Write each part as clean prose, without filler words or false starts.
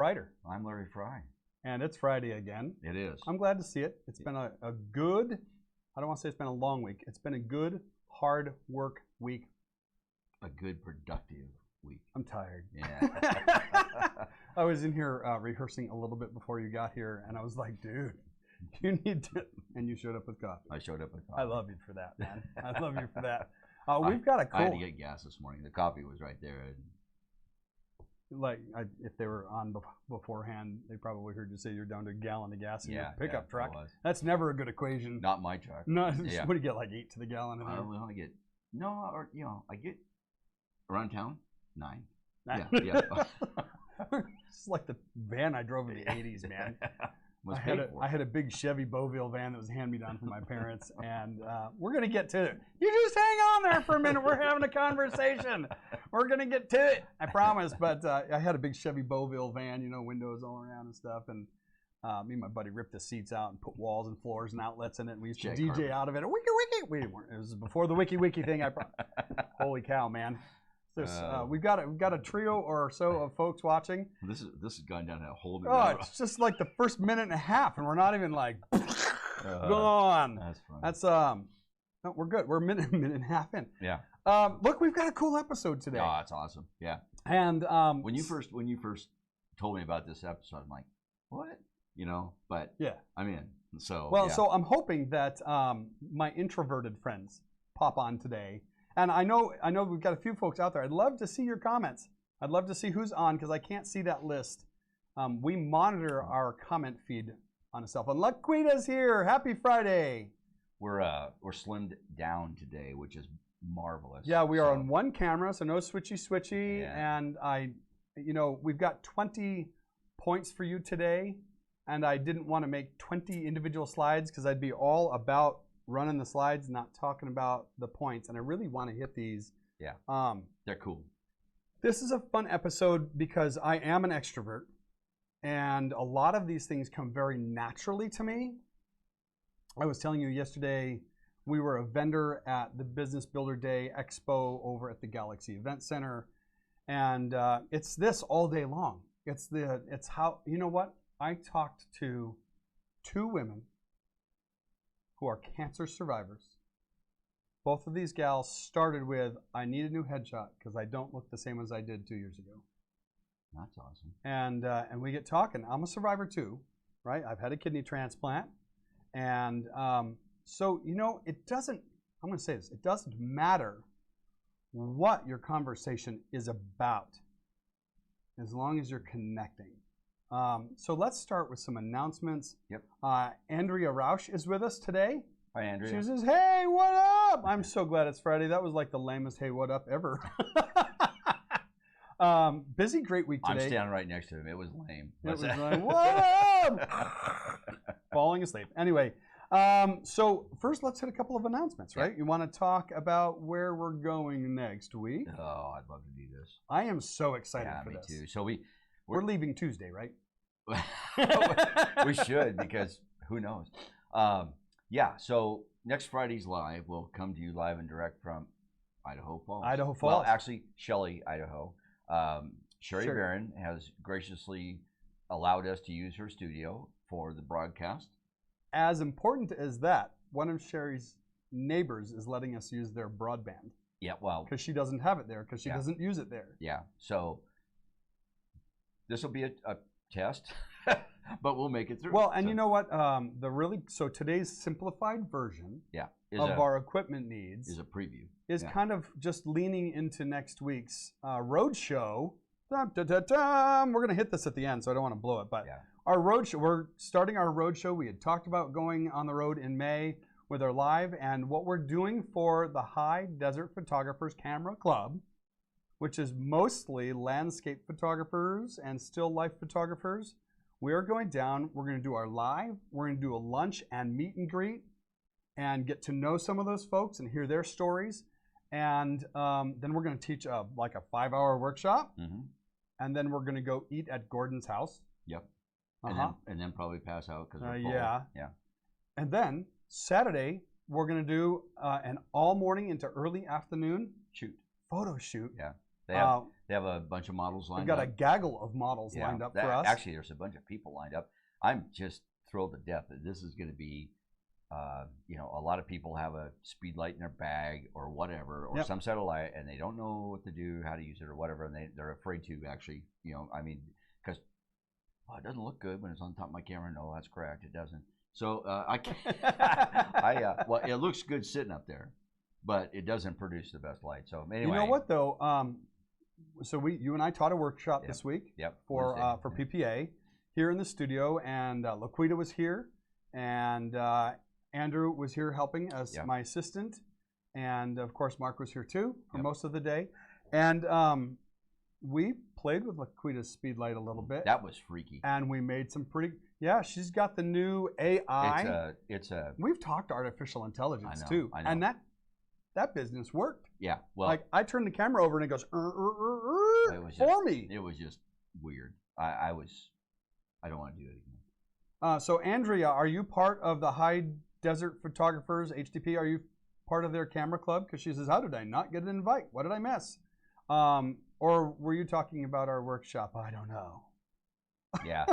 Brighter. I'm Larry Fry. And it's Friday again. It is. I'm glad to see it. It's been a good, I don't want to say it's been a long week. It's been a good, hard work week. A good, productive week. I'm tired. Yeah. I was in here rehearsing a little bit before you got here, and I was like, dude, you need to, and you showed up with coffee. I showed up with coffee. I love you for that, man. I love you for that. We've got a cool. I had to get gas this morning. The coffee was right there. Like, if they were on beforehand, they probably heard you say you're down to a gallon of gas in your pickup truck. That's never a good equation. Not my truck. No, what do you get, like 8 to the gallon? I only get, I get around town 9. Yeah. It's like the van I drove in the 80s, man. I had a big Chevy Beauville van that was hand-me-down from my parents, and we're going to get to it. You just hang on there for a minute. We're having a conversation. We're going to get to it, I promise. But I had a big Chevy Beauville van, windows all around and stuff, and me and my buddy ripped the seats out and put walls and floors and outlets in it, and we used to DJ out of it. Wiki. It was before the wiki thing. Holy cow, man. We've got a trio or so of folks watching. This has gone down a whole new it's just like the first minute and a half, and we're not even like gone. That's fun. That's no, we're good. We're a minute and a half in. Yeah. Look, we've got a cool episode today. Oh, that's awesome. Yeah. And when you first told me about this episode, I'm like, what? But yeah, I'm in. So so I'm hoping that my introverted friends pop on today. And I know we've got a few folks out there. I'd love to see your comments. I'd love to see who's on, because I can't see that list. We monitor our comment feed on a cell phone. Laquita's here. Happy Friday. We're slimmed down today, which is marvelous. Yeah, we are on one camera, so no switchy. Yeah. And we've got 20 points for you today, and I didn't want to make 20 individual slides because I'd be all about running the slides, not talking about the points, and I really want to hit these. Yeah, they're cool. This is a fun episode because I am an extrovert, and a lot of these things come very naturally to me. I was telling you yesterday, we were a vendor at the Business Builder Day Expo over at the Galaxy Event Center, and it's this all day long. It's how, what? I talked to 2 women who are cancer survivors. Both of these gals started with, I need a new headshot because I don't look the same as I did 2 years ago. That's awesome. And we get talking. I'm a survivor too, right? I've had a kidney transplant. And so, it doesn't, I'm going to say this, it doesn't matter what your conversation is about as long as you're connecting. So let's start with some announcements. Yep. Andrea Rausch is with us today. Hi, Andrea. She says, hey, what up? I'm so glad it's Friday. That was like the lamest hey, what up ever. Busy, great week today. I'm standing right next to him. It was lame. It was like, what up? Falling asleep. Anyway, so first let's hit a couple of announcements, right? You want to talk about where we're going next week? Oh, I'd love to do this. I am so excited for this. Me too. So we're leaving Tuesday, right? We should, because who knows? So next Friday's live. We'll come to you live and direct from Idaho Falls. Idaho Falls. Well, actually, Shelley, Idaho. Sherry Barron has graciously allowed us to use her studio for the broadcast. As important as that, one of Sherry's neighbors is letting us use their broadband. Yeah, well. Because she doesn't have it there, because she doesn't use it there. Yeah, so this will be a test, but we'll make it through. Well, and you know what? So today's simplified version of our equipment needs is a preview. Is kind of just leaning into next week's road show. We're going to hit this at the end, so I don't want to blow it. But our road show, we're starting our road show. We had talked about going on the road in May with our live, and what we're doing for the High Desert Photographers Camera Club, which is mostly landscape photographers and still life photographers. We are going down, we're going to do our live, we're going to do a lunch and meet and greet and get to know some of those folks and hear their stories. And then we're going to teach like a 5-hour workshop. Mm-hmm. And then we're going to go eat at Gordon's house. Yep. And then probably pass out because we're full. Yeah. Yeah. And then Saturday, we're going to do an all morning into early afternoon shoot. Photo shoot. Yeah. They have a bunch of models lined up. We've got a gaggle of models lined up for us. Actually, there's a bunch of people lined up. I'm just thrilled to death that this is going to be, you know, a lot of people have a speed light in their bag or whatever, or some sort of light, and they don't know what to do, how to use it or whatever, and they're afraid to actually, you know, I mean, because it doesn't look good when it's on top of my camera. No, that's correct. It doesn't. So I can't. Well, it looks good sitting up there, but it doesn't produce the best light. So anyway, you know what though? So you and I taught a workshop this week for PPA here in the studio, and Laquita was here, and Andrew was here helping as my assistant, and of course Mark was here too for most of the day, and we played with Laquita's speed light a little bit. That was freaky. And we made some pretty. Yeah, she's got the new AI. We've talked artificial intelligence too, I know. and that business worked. Yeah, well, like I turned the camera over and it goes for me. It was just weird. I don't want to do it again. So Andrea, are you part of the High Desert Photographers HDP? Are you part of their camera club? Because she says, how did I not get an invite? What did I miss? Or were you talking about our workshop? I don't know. Yeah.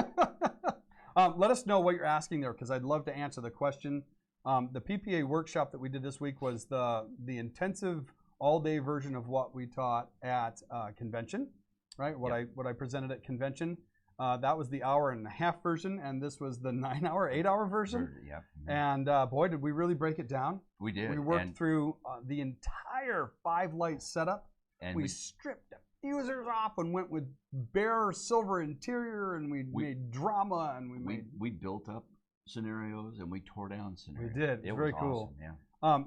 Let us know what you're asking there, because I'd love to answer the question. The PPA workshop that we did this week was the intensive all-day version of what we taught at convention, right? What I presented at convention. That was the hour-and-a-half version, and this was the 9-hour, 8-hour version. Yeah. And boy, did we really break it down. We did. We worked through the entire 5-light setup. And we stripped the fusers off and went with bare silver interior, and we made drama, and we built up scenarios and we tore down scenarios. We did. It was very cool. Awesome, yeah.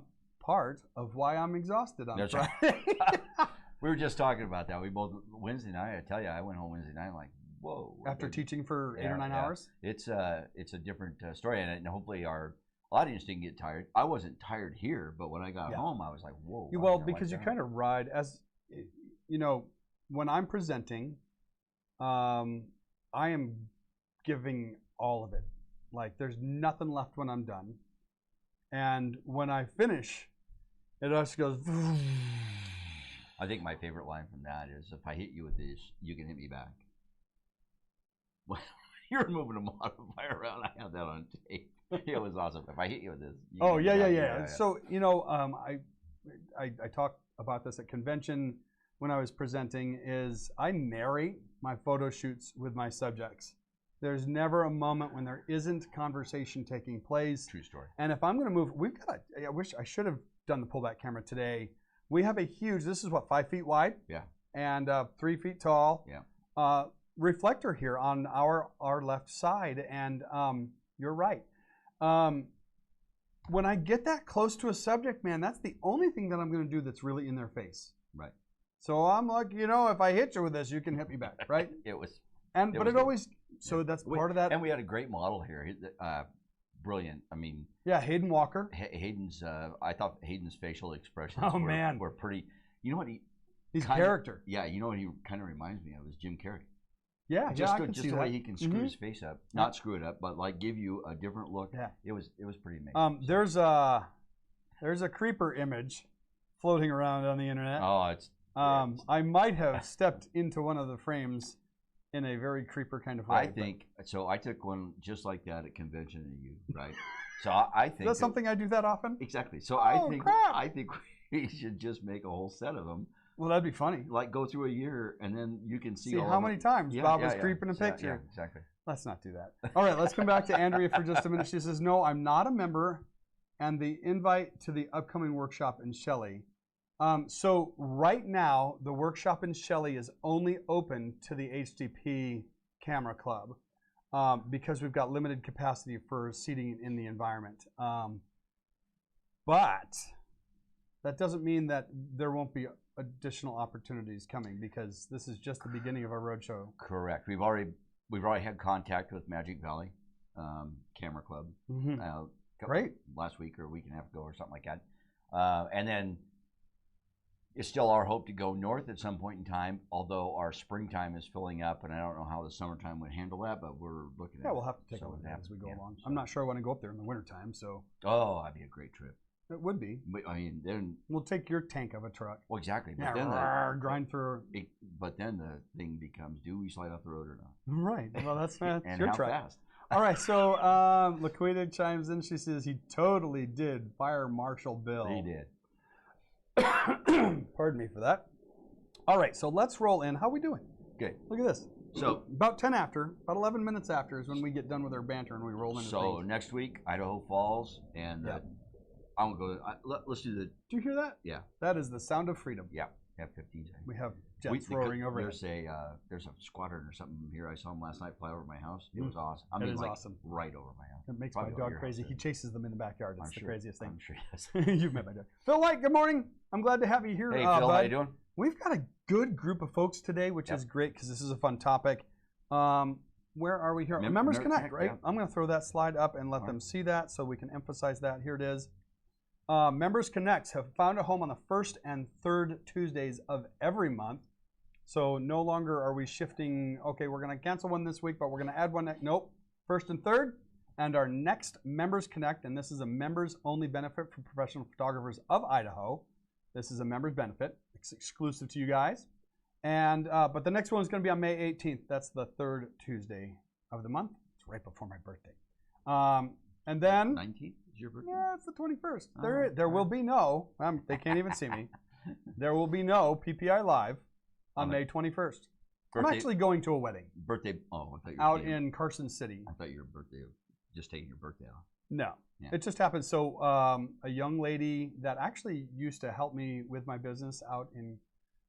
Part of why I'm exhausted on Friday. Right. We were just talking about that. We both Wednesday night. I tell you, I went home Wednesday night like, whoa. After teaching for 8 or 9 hours. It's a different story, and hopefully our audience didn't get tired. I wasn't tired here, but when I got home, I was like, whoa. Well, because you kind of ride as, you know, when I'm presenting, I am giving all of it. Like, there's nothing left when I'm done. And when I finish, it just goes. I think my favorite line from that is, if I hit you with this, you can hit me back. Well, you're moving a modifier around. I have that on tape. It was awesome. If I hit you with this. Oh, yeah. So, you know, I talked about this at convention when I was presenting, is I narrate my photo shoots with my subjects. There's never a moment when there isn't conversation taking place. True story. And if I'm going to move, I wish I should have done the pullback camera today. We have a huge, this is what, 5 feet wide? Yeah. And 3 feet tall. Yeah. Reflector here on our left side. And you're right. When I get that close to a subject, man, that's the only thing that I'm going to do that's really in their face. Right. So I'm like, you know, if I hit you with this, you can hit me back, right? But it always, so that's part of that. And we had a great model here. Brilliant. I mean. Yeah, Hayden Walker. Hayden's, I thought Hayden's facial expressions were pretty, you know what he's character. Yeah, you know what he kind of reminds me of is Jim Carrey. Yeah, just the way he can screw his face up, not screw it up, but like give you a different look. Yeah, it was pretty amazing. There's a creeper image floating around on the internet. Oh, it's. I might have stepped into one of the frames in a very creeper kind of way. I think so. I took one just like that at convention of you, right? So I think that's something I do that often. Exactly. So I think we should just make a whole set of them. Well, that'd be funny. Like go through a year, and then you can see how many times Bob was creeping a picture. Yeah, exactly. Let's not do that. All right, let's come back to Andrea for just a minute. She says, no, I'm not a member, and the invite to the upcoming workshop in Shelley. So right now, the workshop in Shelley is only open to the HDP Camera Club because we've got limited capacity for seating in the environment. But that doesn't mean that there won't be additional opportunities coming, because this is just the beginning of our roadshow. Correct. We've already had contact with Magic Valley Camera Club. Great. Last week or a week and a half ago or something like that. And then it's still our hope to go north at some point in time, although our springtime is filling up, and I don't know how the summertime would handle that, but we're looking at it. Yeah, we'll have to take a look at it as we go along. I'm not sure I want to go up there in the wintertime, so. Oh, that'd be a great trip. It would be. But, I mean, then we'll take your tank of a truck. Well, exactly. But Yeah, then grind through. But then the thing becomes: do we slide off the road or not? Right. Well, that's and your how truck. Fast? All right. So Laquita chimes in. She says he totally did fire Marshal Bill. He did. Pardon me for that. All right. So let's roll in. How are we doing? Good. Look at this. So about 10 after, about 11 minutes after is when we get done with our banter and we roll into So things. next week, Idaho Falls, and I'm gonna go. Let's do the. Do you hear that? Yeah. That is the sound of freedom. Yeah. F-15s. We have jets roaring over. There's a squadron or something here. I saw him last night fly over my house. It was awesome. I mean, like, awesome. right over my house. It makes Probably my dog crazy. He chases them in the backyard. It's the craziest thing. I'm sure he does. You've met my dog. Phil White, good morning. I'm glad to have you here. Hey, Phil, how you doing? We've got a good group of folks today, which is great because this is a fun topic. Where are we here? Members Connect, right? Yeah. I'm going to throw that slide up and let them see that so we can emphasize that. Here it is. Members Connects have found a home on the first and third Tuesdays of every month. So no longer are we shifting, okay, we're going to cancel one this week, but we're going to add one next. Nope. First and third. And our next Members Connect, and this is a members-only benefit for professional photographers of Idaho. This is a members benefit. It's exclusive to you guys. And but the next one is going to be on May 18th. That's the third Tuesday of the month. It's right before my birthday. And then 19th is your birthday? Yeah, it's the 21st. There will be no. They can't even see me. There will be no PPI Live on May 21st. Birthday, I'm actually going to a wedding. Birthday? Oh, I thought you were out in Carson City. I thought your birthday, just taking your birthday off. No, it just happened. So a young lady that actually used to help me with my business out in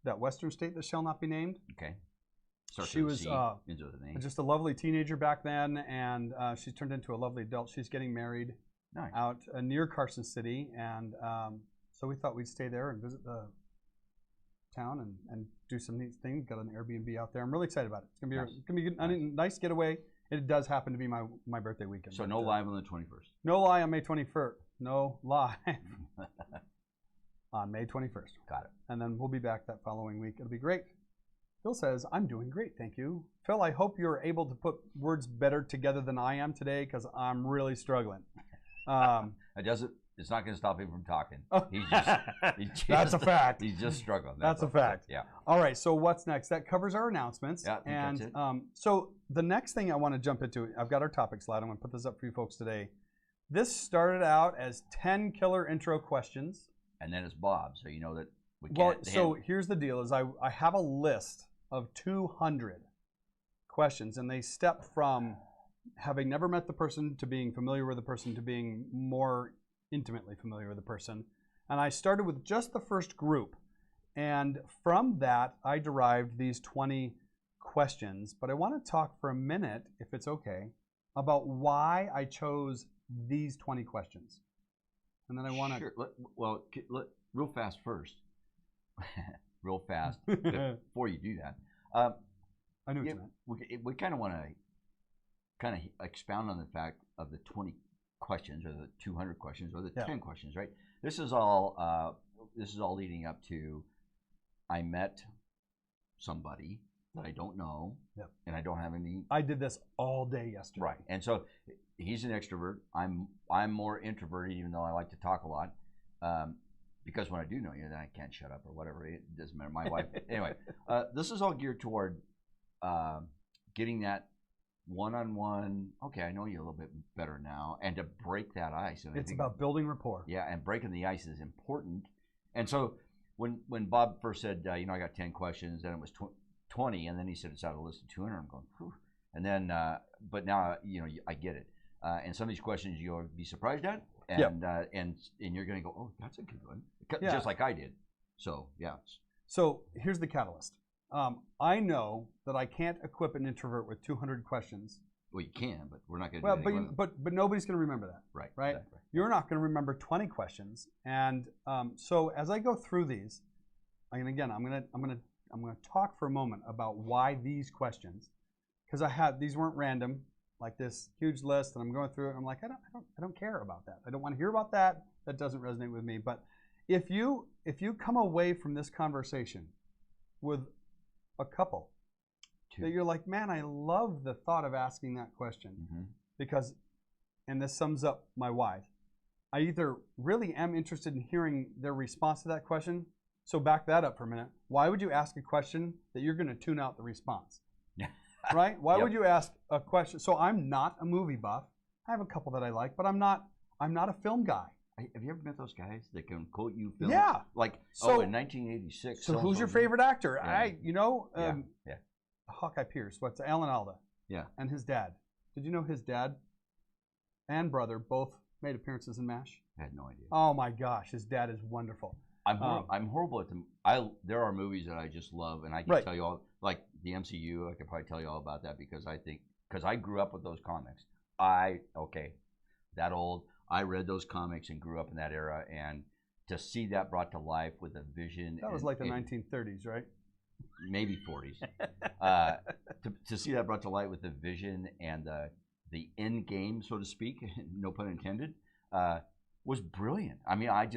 that western state that shall not be named. Okay. She was just a lovely teenager back then, and she's turned into a lovely adult. She's getting married out near Carson City, and so we thought we'd stay there and visit the town and do some neat things. Got an Airbnb out there. I'm really excited about it. It's gonna be a nice getaway. It does happen to be my birthday weekend. So no live on the 21st. No lie on May 21st. No live on May 21st. Got it. And then we'll be back that following week. It'll be great. Phil says, I'm doing great, thank you. Phil, I hope you're able to put words better together than I am today because I'm really struggling. It's not going to stop him from talking. That's a fact. He's just struggling. That's a fact. Yeah. All right, so what's next? That covers our announcements. Yeah, and that's it. So the next thing I want to jump into, I've got our topic slide. I'm going to put this up for you folks today. This started out as 10 killer intro questions. And then it's Bob, so you know that we can't. Well, so here's the deal: is I have a list of 200 questions, and they step from having never met the person to being familiar with the person to being more intimately familiar with the person. And I started with just the first group, and from that I derived these 20 questions. But I want to talk for a minute, if it's okay, about why I chose these 20 questions. And then I want to... Sure. Real fast first. Real fast. Before you do that. I knew what you meant. We kind of want to expound on the fact of the 20 questions or the 200 questions or the 10 questions, right? This is all leading up to I met somebody that I don't know, and I don't have any... I did this all day yesterday. Right. And so he's an extrovert. I'm more introverted, even though I like to talk a lot. Because when I do know you, then I can't shut up or whatever. It doesn't matter. My wife. Anyway, this is all geared toward getting that one-on-one. Okay, I know you a little bit better now, and to break that ice. And it's about building rapport. Yeah, and breaking the ice is important. And so when Bob first said, I got 10 questions, then it was 20, and then he said it's out of a list of 200. I'm going, whew. And then, but now I get it. And some of these questions you'll be surprised at. And you're going to go, oh, that's a good one, just like I did. So yeah. So here's the catalyst. I know that I can't equip an introvert with 200 questions. Well, you can, but we're not going to. Well, but nobody's going to remember that. Right. Right. Exactly. You're not going to remember 20 questions. And so as I go through these, I'm going to talk for a moment about why these questions, because these weren't random. Like this huge list, and I'm going through it, and I'm like, I don't care about that. I don't want to hear about that. That doesn't resonate with me. But if you come away from this conversation with a couple that you're like, man, I love the thought of asking that question because, and this sums up my why. I either really am interested in hearing their response to that question. So back that up for a minute. Why would you ask a question that you're going to tune out the response? Right? Why would you ask a question? So I'm not a movie buff. I have a couple that I like, but I'm not a film guy. Have you ever met those guys that can quote you films? Yeah. Like, in 1986. So who's your favorite actor? Yeah. Hawkeye Pierce. What's Alan Alda? Yeah. And his dad. Did you know his dad and brother both made appearances in MASH? I had no idea. Oh my gosh, his dad is wonderful. I'm horrible at them. There are movies that I just love, and I can tell you all, like the MCU. I could probably tell you all about that because I grew up with those comics. That old. I read those comics and grew up in that era, and to see that brought to life with a vision. That was like the 1930s, right? Maybe 40s. To see that brought to light with the vision and the end game, so to speak, no pun intended, was brilliant. I mean, I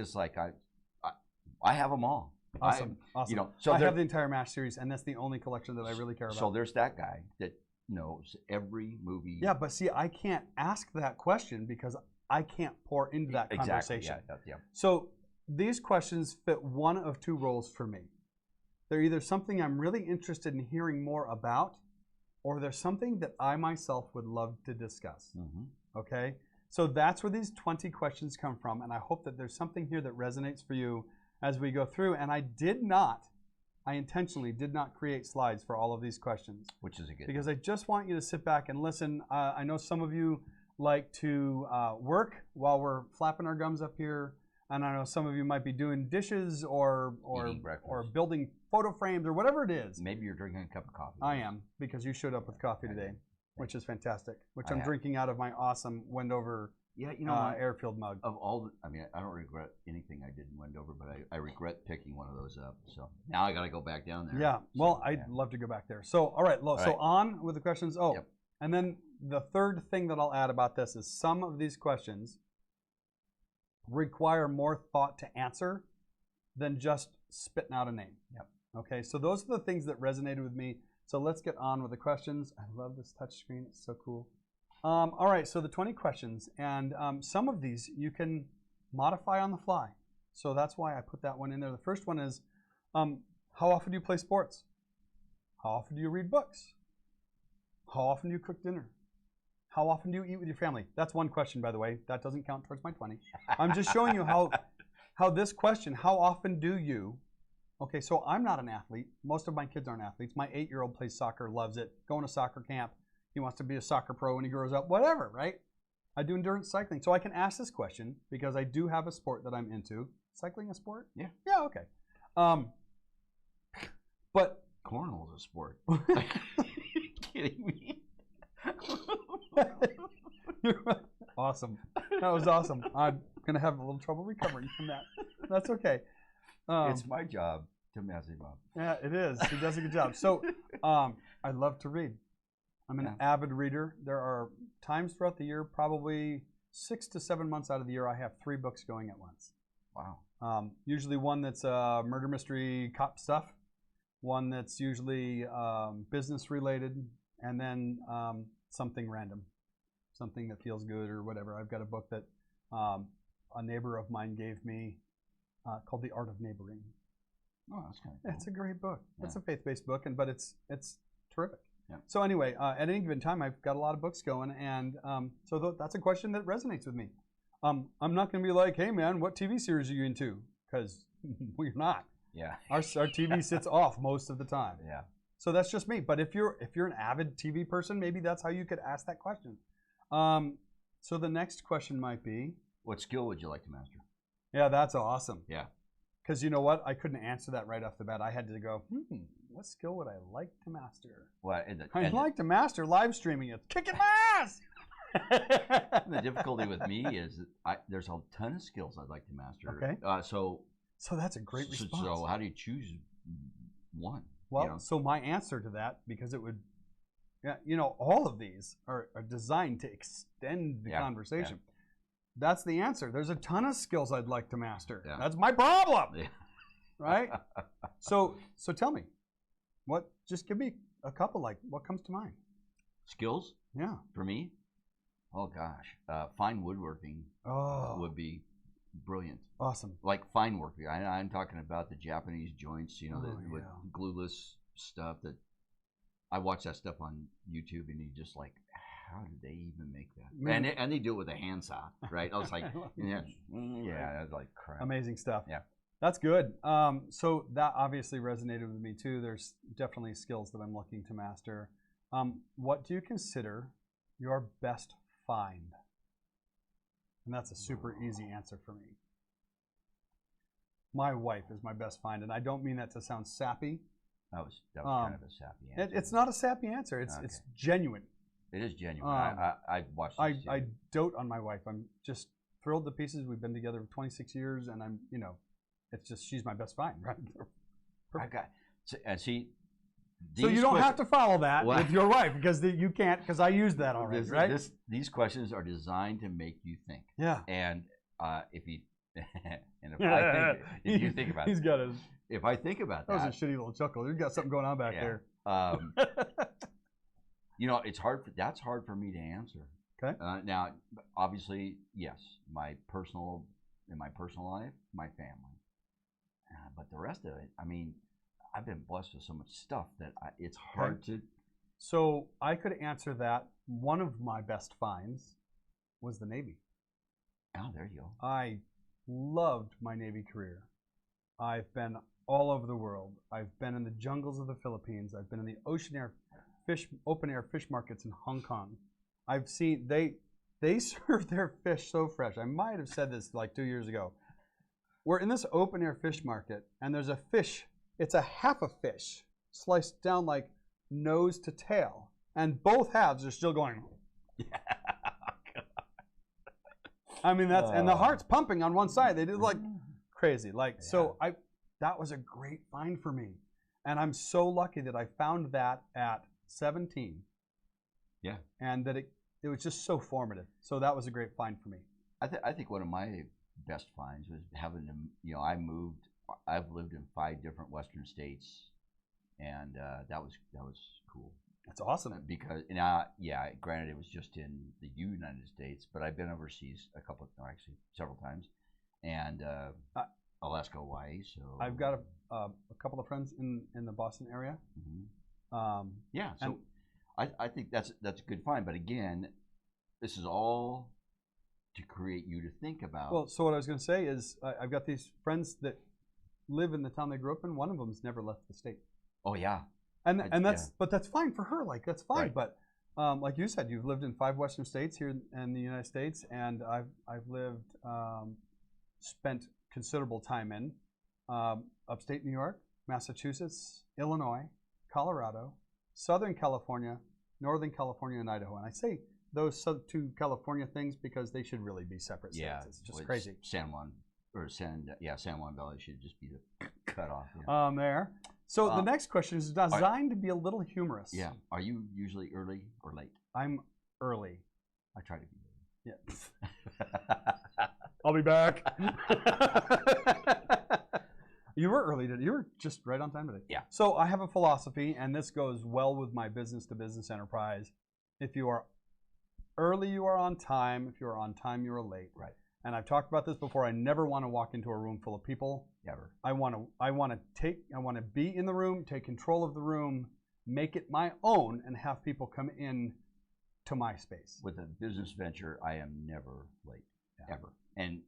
have them all. Awesome. You know, I have the entire MASH series, and that's the only collection that I really care about. So there's that guy that knows every movie. Yeah, but see, I can't ask that question because I can't pour into that conversation. Yeah. So these questions fit one of two roles for me. They're either something I'm really interested in hearing more about, or they're something that I myself would love to discuss. Okay? So that's where these 20 questions come from, and I hope that there's something here that resonates for you as we go through. And I intentionally did not create slides for all of these questions. Which is a good because I just want you to sit back and listen. I know some of you like to work while we're flapping our gums up here. And I know some of you might be doing dishes or building photo frames or whatever it is. Maybe you're drinking a cup of coffee. I am, because you showed up with coffee today, which is fantastic, which I'm drinking out of my awesome Wendover airfield mug. I don't regret anything I did in Wendover, but I regret picking one of those up. So now I got to go back down there. Yeah, well, I'd love to go back there. So, all right, so on with the questions. And then the third thing that I'll add about this is some of these questions require more thought to answer than just spitting out a name. Okay, so those are the things that resonated with me. So let's get on with the questions. I love this touch screen. It's so cool. All right, so the 20 questions, and some of these you can modify on the fly. So that's why I put that one in there. The first one is, how often do you play sports? How often do you read books? How often do you cook dinner? How often do you eat with your family? That's one question, by the way. That doesn't count towards my 20. I'm just showing you how this question, how often do you, okay, so I'm not an athlete. Most of my kids aren't athletes. My 8-year-old plays soccer, loves it, going to soccer camp. He wants to be a soccer pro when he grows up, whatever, right? I do endurance cycling. So I can ask this question because I do have a sport that I'm into. Cycling a sport? Yeah. Yeah, okay. But cornhole is a sport. Are you kidding me? Awesome. That was awesome. I'm going to have a little trouble recovering from that. That's okay. It's my job to mess him up. Yeah, it is. He does a good job. So I love to read. I'm an avid reader. There are times throughout the year, probably 6 to 7 months out of the year, I have 3 books going at once. Wow. Usually one that's murder mystery cop stuff, one that's usually business related, and then something random, something that feels good or whatever. I've got a book that a neighbor of mine gave me called The Art of Neighboring. Oh, that's kind of cool. It's a great book. Yeah. It's a faith-based book, but it's terrific. Yeah. So anyway, at any given time, I've got a lot of books going, and so that's a question that resonates with me. I'm not going to be like, hey man, what TV series are you into? Because we're not. Yeah. Our TV sits off most of the time. Yeah. So that's just me. But if you're an avid TV person, maybe that's how you could ask that question. So the next question might be, what skill would you like to master? Yeah, that's awesome. Yeah. Because you know what? I couldn't answer that right off the bat. I had to go, what skill would I like to master? Well, I'd like to master live streaming. It's kicking my ass! The difficulty with me is there's a ton of skills I'd like to master. Okay. So that's a great response. So how do you choose one? Well, so my answer to that, because it would, all of these are designed to extend the conversation. Yeah. That's the answer. There's a ton of skills I'd like to master. Yeah. That's my problem. Yeah. Right? So tell me, just give me a couple, like what comes to mind? Skills? Yeah. For me? Oh gosh, fine woodworking would be brilliant. Awesome. Like fine working. I'm talking about the Japanese joints, you know, with glueless stuff. That I watch that stuff on YouTube, and you just like, how did they even make that? And they do it with a handsaw, right? I was like, yeah, that's like crap. Amazing stuff. Yeah. That's good. So that obviously resonated with me too. There's definitely skills that I'm looking to master. What do you consider your best find? And that's a super easy answer for me. My wife is my best find, and I don't mean that to sound sappy. That was kind of a sappy answer. It's not a sappy answer. It's genuine. It is genuine. I watched this I dote on my wife. I'm just thrilled to pieces. We've been together for 26 years, and I'm, you know, it's just, she's my best find, right? So you don't have to follow that with your wife, because you can't, because I used that already, right? These questions are designed to make you think. Yeah. And if you think about he's got his. If I think about that, that was a shitty little chuckle. You've got something going on back there. You know, that's hard for me to answer. Okay. Now, obviously, yes, in my personal life, my family, but the rest of it, I mean, I've been blessed with so much stuff that it's hard to. So I could answer that. One of my best finds was the Navy. Oh, there you go. I loved my Navy career. I've been all over the world. I've been in the jungles of the Philippines. I've been in the open air fish markets in Hong Kong. I've seen they serve their fish so fresh. I might have said this like 2 years ago. We're in this open air fish market, and there's a fish. It's a half a fish sliced down like nose to tail, and both halves are still going. Yeah. I mean, and the heart's pumping on one side. They did like crazy. So that was a great find for me. And I'm so lucky that I found that at 17. Yeah. And that it was just so formative. So that was a great find for me. I think one of my best finds was having to, you know, I've lived in 5 different Western states, and that was cool. That's awesome. Because granted, it was just in the United States, but I've been overseas several times, and Alaska, Hawaii. So I've got a couple of friends in the Boston area. Mm-hmm. So I think that's a good find. But again, this is all to create you to think about. Well, so what I was going to say is I've got these friends that live in the town they grew up in. One of them's never left the state. Oh yeah. And that's fine for her. Like, that's fine. Right. But like you said, you've lived in 5 Western states here in the United States, and I've lived, spent considerable time in upstate New York, Massachusetts, Illinois, Colorado, Southern California, Northern California, and Idaho. And I say those 2 California things because they should really be separate states. It's just crazy. San Juan Valley should just be the cut off. Yeah. There. So the next question is designed to be a little humorous. Yeah. Are you usually early or late? I'm early. I try to be early. Yeah. I'll be back. You were early today. You were just right on time today. Yeah. So I have a philosophy, and this goes well with my business-to-business enterprise. If you are early, you are on time. If you are on time, you are late. Right. And I've talked about this before. I never want to walk into a room full of people. Never. I want to be in the room, take control of the room, make it my own, and have people come in to my space. With a business venture, I am never late, ever. And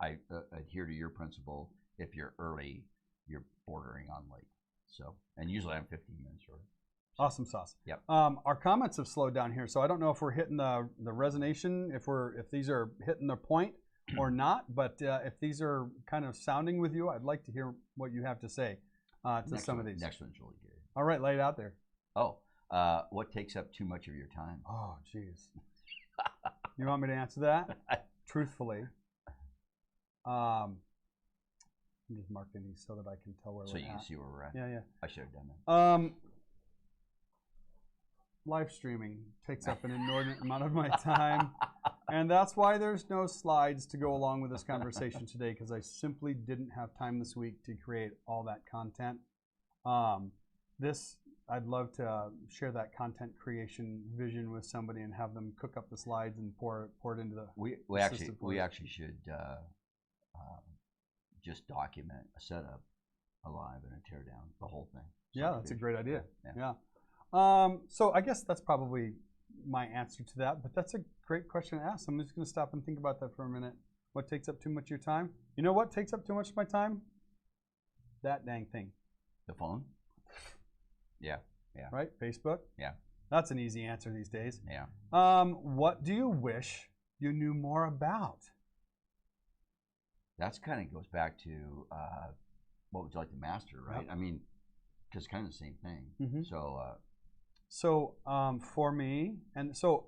I adhere to your principle. If you're early, you're bordering on late. So, and usually I'm 15 minutes early. Awesome sauce. Yep. Our comments have slowed down here, so I don't know if we're hitting the resonation, if these are hitting their point or not. But if these are kind of sounding with you, I'd like to hear what you have to say to some of these. Next one's really good. All right, lay it out there. Oh, what takes up too much of your time? Oh, jeez. You want me to answer that? Truthfully. I'm just marking these so that I can tell where we're at. So you can see where we're at. Yeah. I should have done that. Live streaming takes up an inordinate amount of my time, and that's why there's no slides to go along with this conversation today, because I simply didn't have time this week to create all that content. This I'd love to share that content creation vision with somebody and have them cook up the slides and pour it into the. We actually should just document a setup, a live, and a tear down, the whole thing. Yeah, that's a great idea. Yeah. So I guess that's probably my answer to that, but that's a great question to ask. I'm just going to stop and think about that for a minute. What takes up too much of your time? You know what takes up too much of my time? That dang thing. The phone? Yeah. Right? Facebook? Yeah. That's an easy answer these days. Yeah. What do you wish you knew more about? That's kind of goes back to what would you like to master, right? Yep. I mean, because kind of the same thing. Mm-hmm. So, for me, and so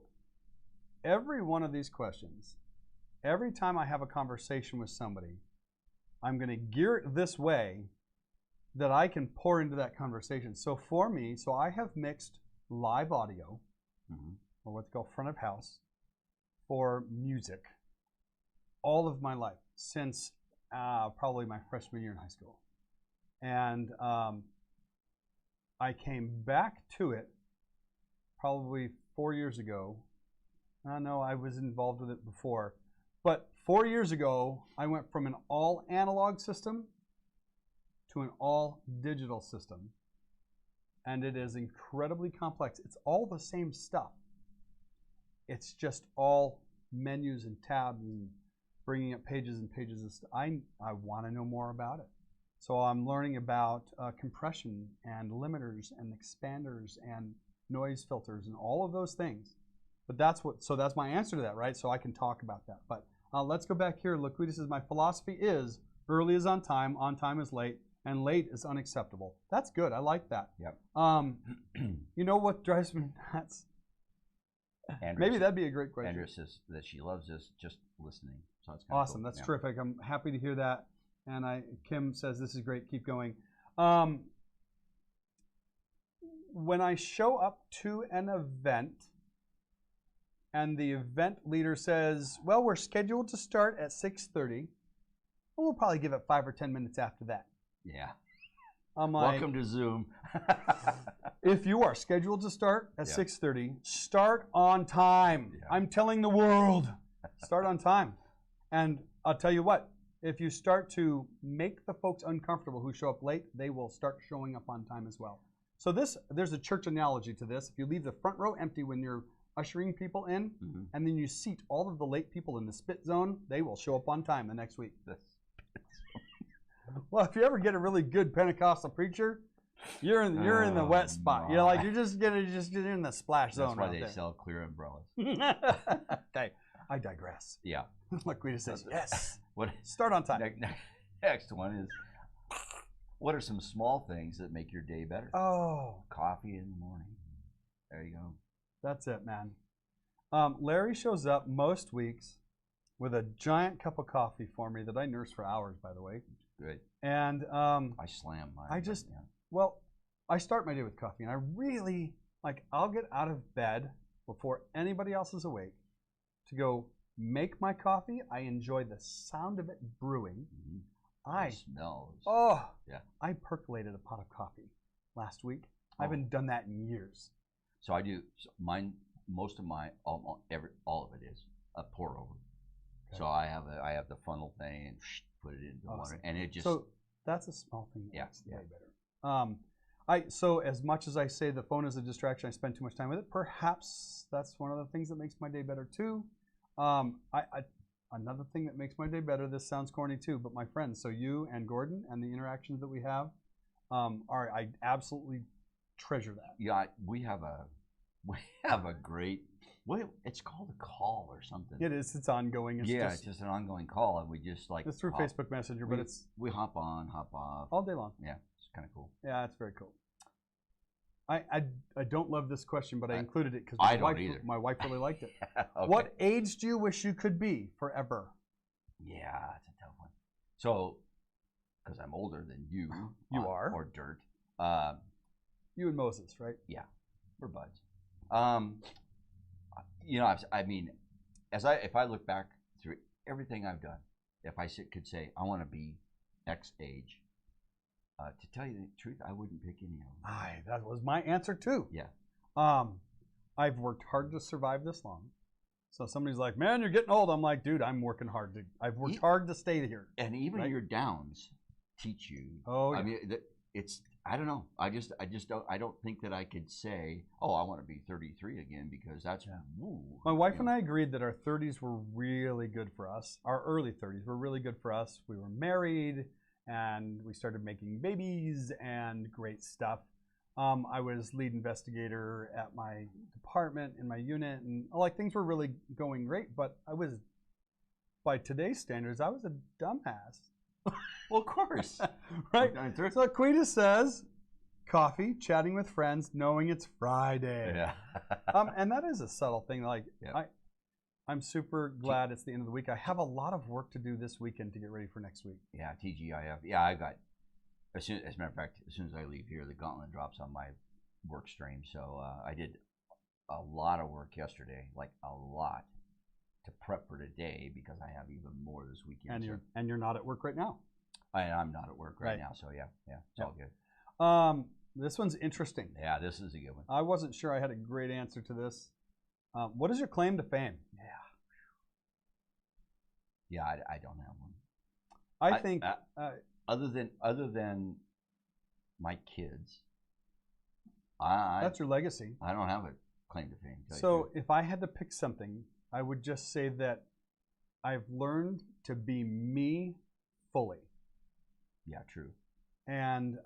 every one of these questions, every time I have a conversation with somebody, I'm going to gear it this way that I can pour into that conversation. So for me, I have mixed live audio, or what they call front of house, for music all of my life since probably my freshman year in high school. And I came back to it probably 4 years ago. No, I was involved with it before. But 4 years ago, I went from an all analog system to an all digital system. And it is incredibly complex. It's all the same stuff. It's just all menus and tabs and bringing up pages and pages of stuff. I want to know more about it. So I'm learning about compression and limiters and expanders and noise filters and all of those things. But that's my answer to that, right? So I can talk about that. But let's go back here. Laquita says, my philosophy is early is on time is late, and late is unacceptable. That's good. I like that. Yep. You know what drives me nuts? Maybe that'd be a great question. Andrea says that she loves us just listening. So that's awesome. Cool. That's terrific. I'm happy to hear that. And Kim says this is great. Keep going. When I show up to an event and the event leader says, well, we're scheduled to start at 6:30, we'll probably give it 5 or 10 minutes after that. Yeah. I'm like, welcome to Zoom. If you are scheduled to start at 6:30, start on time. Yeah. I'm telling the world, start on time. And I'll tell you what, if you start to make the folks uncomfortable who show up late, they will start showing up on time as well. So there's a church analogy to this. If you leave the front row empty when you're ushering people in, and then you seat all of the late people in the spit zone, they will show up on time the next week. Well, if you ever get a really good Pentecostal preacher, you're in the wet spot. You're like, you're in the splash zone. That's why they sell clear umbrellas. Okay, I digress. Yeah. Laquita says yes. Start on time. Next one is, what are some small things that make your day better? Oh, coffee in the morning. There you go. That's it, man. Larry shows up most weeks with a giant cup of coffee for me that I nurse for hours, by the way. Good. And I slam mine. Well, I start my day with coffee, and I really, I'll get out of bed before anybody else is awake to go make my coffee. I enjoy the sound of it brewing. It smells. Oh, yeah. I percolated a pot of coffee last week. I haven't done that in years. So I do mine. Most of my all of it is a pour over. Okay. So I have the funnel thing and put it into water, and it just. So that's a small thing that makes the day better. So as much as I say the phone is a distraction, I spend too much time with it. Perhaps that's one of the things that makes my day better too. Another thing that makes my day better. This sounds corny too, but my friends. So you and Gordon and the interactions that we have, I absolutely treasure that. Yeah, we have a great. It's called a call or something. It is. It's ongoing. It's just an ongoing call, and we just it's through Facebook Messenger, but we hop on, hop off all day long. Yeah, it's kind of cool. Yeah, it's very cool. I don't love this question, but I included it because my wife really liked it. Okay. What age do you wish you could be forever? Yeah, it's a tough one. So, because I'm older than you, are or dirt. You and Moses, right? Yeah, we're buds. I mean, if I look back through everything I've done, if I could say I want to be X age, To tell you the truth, I wouldn't pick any of them. That was my answer too. Yeah. I've worked hard to survive this long. So somebody's like, "Man, you're getting old." I'm like, "Dude, I'm working hard. I've worked hard to stay here." And even your downs teach you. Oh, yeah. I mean, it's. I don't know. I just don't. I don't think that I could say, "Oh, I want to be 33 again," because that's. Yeah. Woo, My wife and I agreed that our 30s were really good for us. Our early 30s were really good for us. We were married, and we started making babies and great stuff. I was lead investigator at my department in my unit, and like things were really going great. But I was, by today's standards, I was a dumbass. Well, of course, right? So Quita says, coffee, chatting with friends, knowing it's Friday. Yeah. And that is a subtle thing. Like I'm super glad it's the end of the week. I have a lot of work to do this weekend to get ready for next week. Yeah, TGIF. Yeah, I got. As a matter of fact, as soon as I leave here, the gauntlet drops on my work stream. So I did a lot of work yesterday, like a lot, to prep for today because I have even more this weekend. And you're not at work right now. I'm not at work right now. So it's all good. This one's interesting. Yeah, this is a good one. I wasn't sure I had a great answer to this. What is your claim to fame? Yeah, I don't have one. I think other than my kids, that's your legacy. I don't have a claim to fame. So if I had to pick something, I would just say that I've learned to be me fully. Yeah, true. And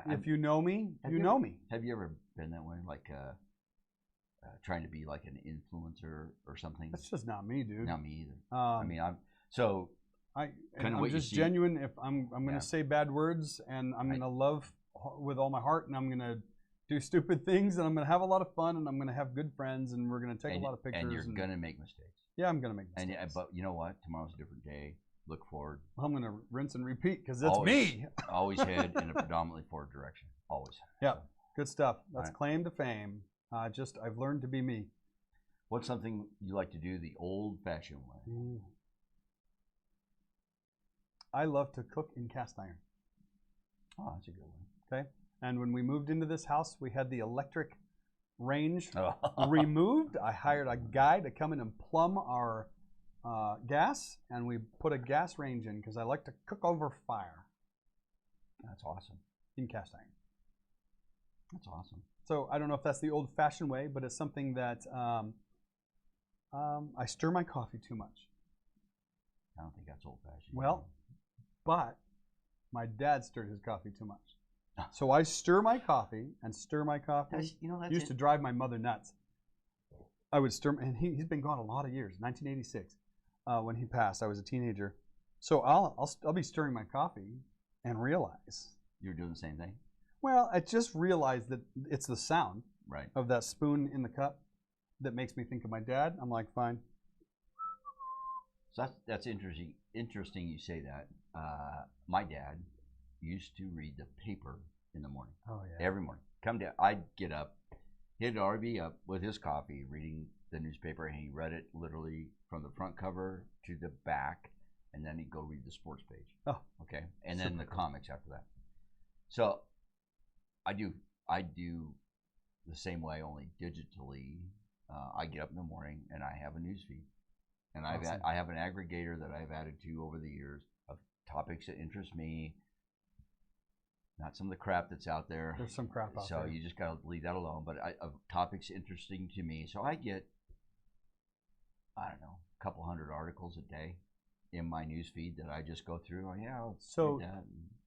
if you know me, you know me. Have you ever been that way, like trying to be like an influencer or something? That's just not me, dude. Not me either. I mean, I'm just genuine. If I'm going to say bad words, and I'm going to love with all my heart, and I'm going to do stupid things, and I'm going to have a lot of fun, and I'm going to have good friends, and we're going to take a lot of pictures. And you're going to make mistakes. Yeah, I'm going to make mistakes. But you know what? Tomorrow's a different day. Look forward. I'm going to rinse and repeat because that's me. Always head in a predominantly forward direction. Always. Yeah, good stuff. That's claim to fame. I've learned to be me. What's something you like to do the old-fashioned way? I love to cook in cast iron. Oh, that's a good one. Okay. And when we moved into this house, we had the electric range removed. I hired a guy to come in and plumb our gas, and we put a gas range in because I like to cook over fire. That's awesome. In cast iron. That's awesome. So I don't know if that's the old-fashioned way, but it's something that I stir my coffee too much. I don't think that's old-fashioned. Well, but my dad stirred his coffee too much. So I stir my coffee and stir my coffee. Used to drive my mother nuts. I would stir, and he's been gone a lot of years. 1986, when he passed, I was a teenager. So I'll be stirring my coffee and realize you're doing the same thing. Well, I just realized that it's the sound of that spoon in the cup that makes me think of my dad. I'm like, fine. So that's interesting. Interesting you say that. My dad used to read the paper in the morning. Oh yeah. Every morning. Come down. I'd get up. He'd already be up with his coffee, reading the newspaper, and he read it literally from the front cover to the back, and then he'd go read the sports page. Oh. Okay. And then the comics after that. So I do the same way, only digitally. I get up in the morning and I have a news feed, and awesome. I have an aggregator that I've added to over the years of topics that interest me. Not some of the crap that's out there. There's some crap out there. So you just gotta leave that alone. But of topics interesting to me, so I get, I don't know, a couple hundred articles a day in my news feed that I just go through. Oh yeah. So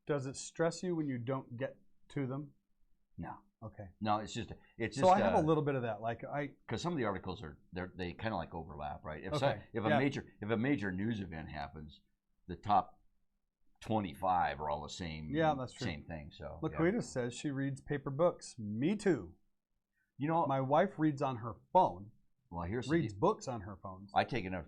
does it stress you when you don't get to them? No. Okay. No, it's just. So I have a little bit of that, because some of the articles they kind of like overlap, right? If a major news event happens, the top 25 are all the same. Yeah, that's true. Same thing. So Laquita says she reads paper books. Me too. You know, my wife reads on her phone. Well, reads books on her phones. I take enough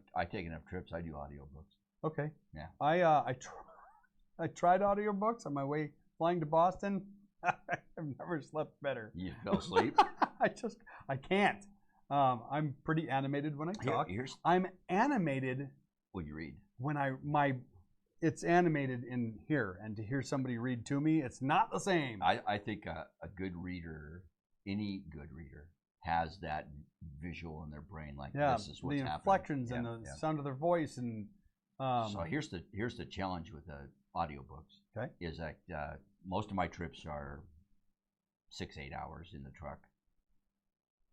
trips. I do audiobooks. Okay. Yeah. I tried audiobooks on my way flying to Boston. I've never slept better. You fell asleep? I can't. I'm pretty animated when I talk. Here's I'm animated when you read. When my it's animated in here, and to hear somebody read to me, it's not the same. I think a good reader, any good reader, has that visual in their brain, like this is what's happening. The inflections and the sound of their voice, and so here's the challenge with the audiobooks. Okay, is that most of my trips are 6-8 hours in the truck.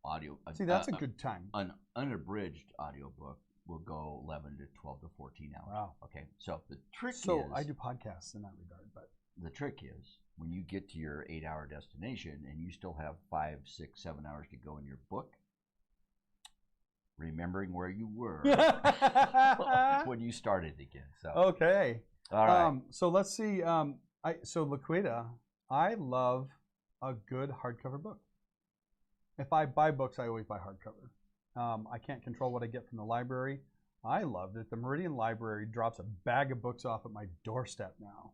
Audio. See, that's a good time. An unabridged audiobook will go 11 to 12 to 14 hours. Wow. Okay, so the trick is. So I do podcasts in that regard, but the trick is when you get to your 8-hour destination and you still have 5, 6, 7 hours to go in your book, remembering where you were when you started again. So okay, all right. So let's see. So Laquita, I love a good hardcover book. If I buy books, I always buy hardcover. I can't control what I get from the library. I love that the Meridian Library drops a bag of books off at my doorstep now.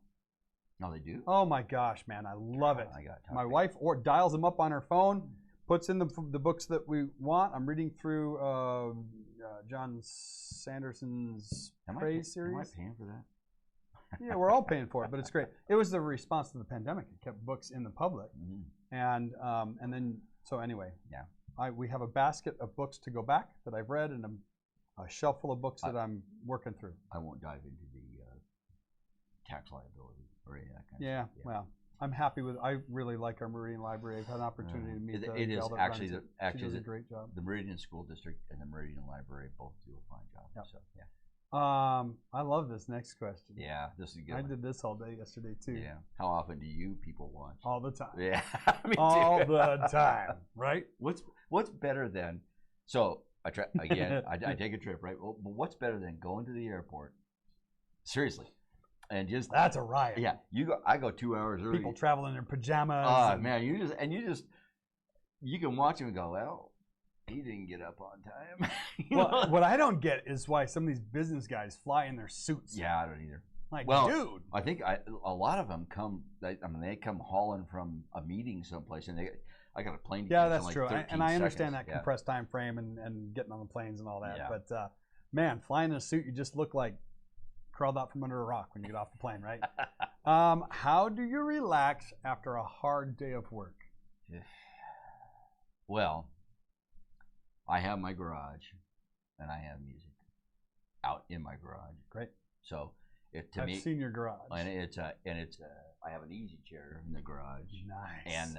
No, they do? Oh my gosh, man, I love it. My wife dials them up on her phone, puts in the books that we want. I'm reading through John Sanderson's Praise series. Am I paying for that? Yeah, we're all paying for it, but it's great. It was the response to the pandemic. It kept books in the public, and then so anyway, we have a basket of books to go back that I've read, and a shelf full of books that I'm working through. I won't dive into the tax liability or any of that kind of stuff. Well, I'm happy with. I really like our Meridian Library. I've had an opportunity to meet the gal that runs it. She does a great job. The Meridian School District and the Meridian Library both do a fine job. Yep. So yeah. I love this next question. Yeah, this is good. I did this all day yesterday too. Yeah. How often do you people watch? All the time. Yeah. Me too. All the time. Right? What's better than? So I try again. I take a trip, right? Well, but what's better than going to the airport? Seriously, and just that's a riot. Yeah, I go 2 hours early. People travel in their pajamas. Oh man, you can watch them and go, well, he didn't get up on time. Well, what I don't get is why some of these business guys fly in their suits. Yeah, I don't either. Like, well, dude. I think a lot of them come. They come hauling from a meeting someplace, and I got a plane. Yeah, that's true. And I understand seconds. that compressed time frame and getting on the planes and all that. Yeah. But man, flying in a suit, you just look like crawled out from under a rock when you get off the plane, right? How do you relax after a hard day of work? Well, I have my garage, and I have music out in my garage. Great. So I've seen your garage, and I have an easy chair in the garage. Nice. And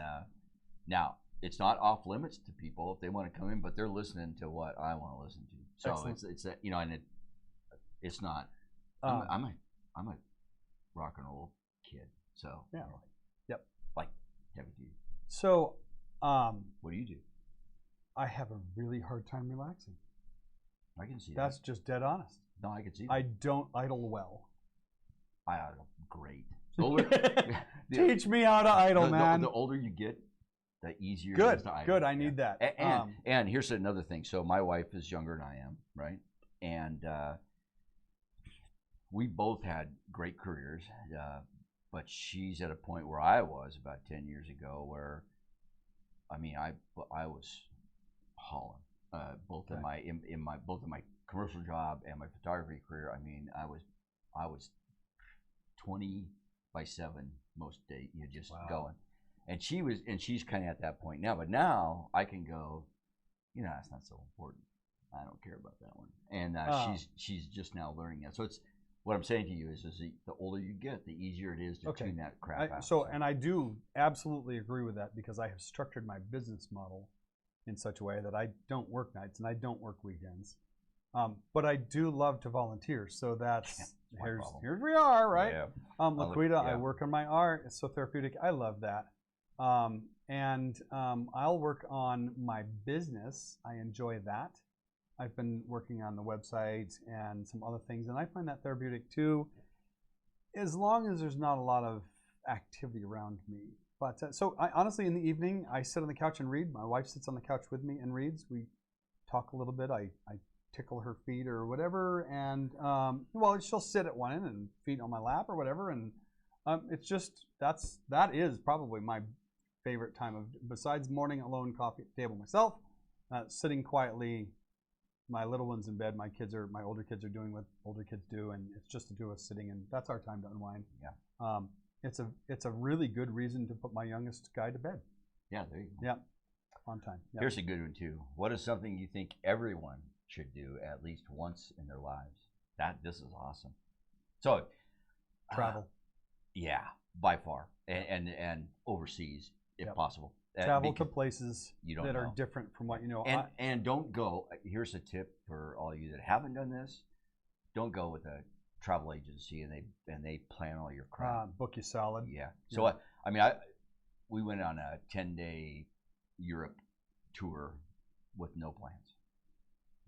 now it's not off limits to people if they want to come in, but they're listening to what I want to listen to. So excellent. It's and it's not. I'm a rock and roll kid. So yeah. Yep. Like heavy duty. So what do you do? I have a really hard time relaxing. I can see that's just dead honest. No, I can see that. I don't idle well. I idle great. Teach me how to idle, man. The older you get, the easier it is to idle. Good, I need that. And here's another thing. So my wife is younger than I am, right? And we both had great careers, but she's at a point where I was about 10 years ago, where I mean, I was hauling both in my commercial job and my photography career. I mean, I was 20/7 most days, just going. And she's kind of at that point now. But now I can go, that's not so important. I don't care about that one. And she's just now learning that. So it's what I'm saying to you is the older you get, the easier it is to tune that crap out. And I do absolutely agree with that, because I have structured my business model in such a way that I don't work nights and I don't work weekends. But I do love to volunteer. So that's here we are, right? Yeah. Laquita, I work on my art. It's so therapeutic. I love that. I'll work on my business. I enjoy that. I've been working on the website and some other things, and I find that therapeutic too, as long as there's not a lot of activity around me. But honestly, in the evening, I sit on the couch and read. My wife sits on the couch with me and reads. We talk a little bit. I tickle her feet or whatever, and she'll sit at one end and feet on my lap or whatever, and it's just that is probably my favorite time of, besides morning alone coffee at the table myself, sitting quietly my little one's in bed. My older kids are doing what older kids do, and it's just the two of us sitting, and that's our time to unwind. Yeah. It's a really good reason to put my youngest guy to bed. Yeah, there you go. Yeah, on time. Yep. Here's a good one too. What is something you think everyone should do at least once in their lives? This is awesome. So, travel. Yeah, by far, and overseas if possible. Travel to places that know. are different from what you know. And don't go. Here's a tip for all you that haven't done this: don't go with a travel agency and they plan all your crap. Book you solid. Yeah. So we went on a 10-day Europe tour with no plans.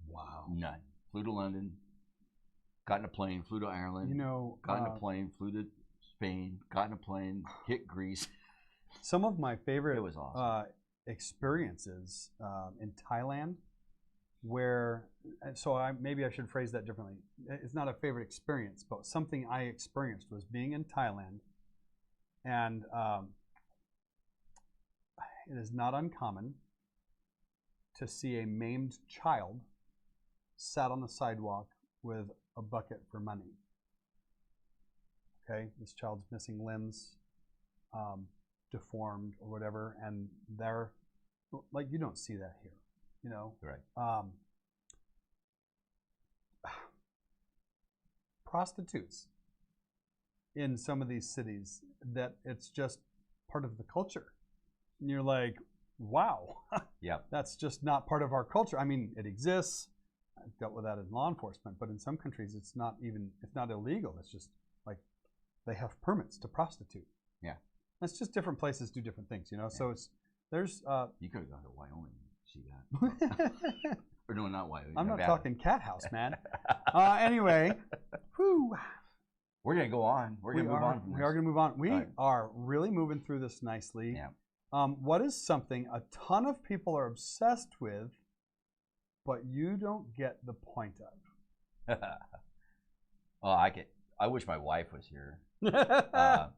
Wow. None. Flew to London. Got in a plane. Flew to Ireland. Got in a plane. Flew to Spain. Got in a plane. Hit Greece. Some of my favorite it was awesome. Experiences in Thailand, where maybe I should phrase that differently. It's not a favorite experience, but something I experienced was being in Thailand, and it is not uncommon to see a maimed child sat on the sidewalk with a bucket for money. Okay, this child's missing limbs, deformed or whatever, and they're like, you don't see that here, you know. Right. Prostitutes in some of these cities, that it's just part of the culture, and you're like, wow. Yeah, that's just not part of our culture. I mean, it exists. I've dealt with that in law enforcement, but in some countries it's not illegal. It's just like they have permits to prostitute. Yeah, it's just different places do different things, you know. Yeah. So there's you could have gone to Wyoming to see that. Or no, not Wyoming. I'm not talking cat house, man. Anyway, whew. We're gonna go on. We're gonna move on from this. We are gonna move on. We are really moving through this nicely. Yeah. What is something a ton of people are obsessed with, but you don't get the point of? I wish my wife was here, because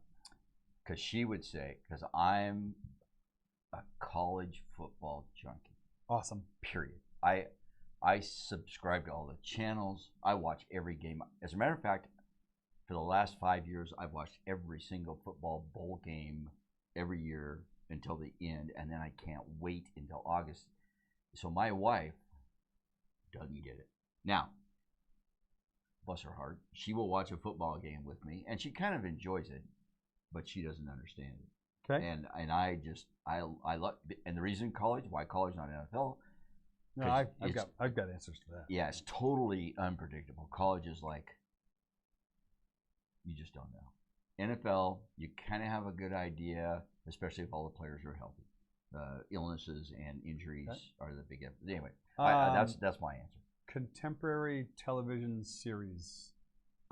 she would say, because I'm a college football junkie. Awesome. Period. I subscribe to all the channels. I watch every game. As a matter of fact, for the last 5 years, I've watched every single football bowl game every year until the end, and then I can't wait until August. So my wife doesn't get it. Now, bless her heart, she will watch a football game with me, and she kind of enjoys it, but she doesn't understand it. Okay. And I love, and the reason why college, not NFL. No, I've got answers to that. Yeah, it's totally unpredictable. College is like, you just don't know. NFL, you kind of have a good idea, especially if all the players are healthy. Illnesses and injuries are the big. Anyway, that's my answer. Contemporary television series.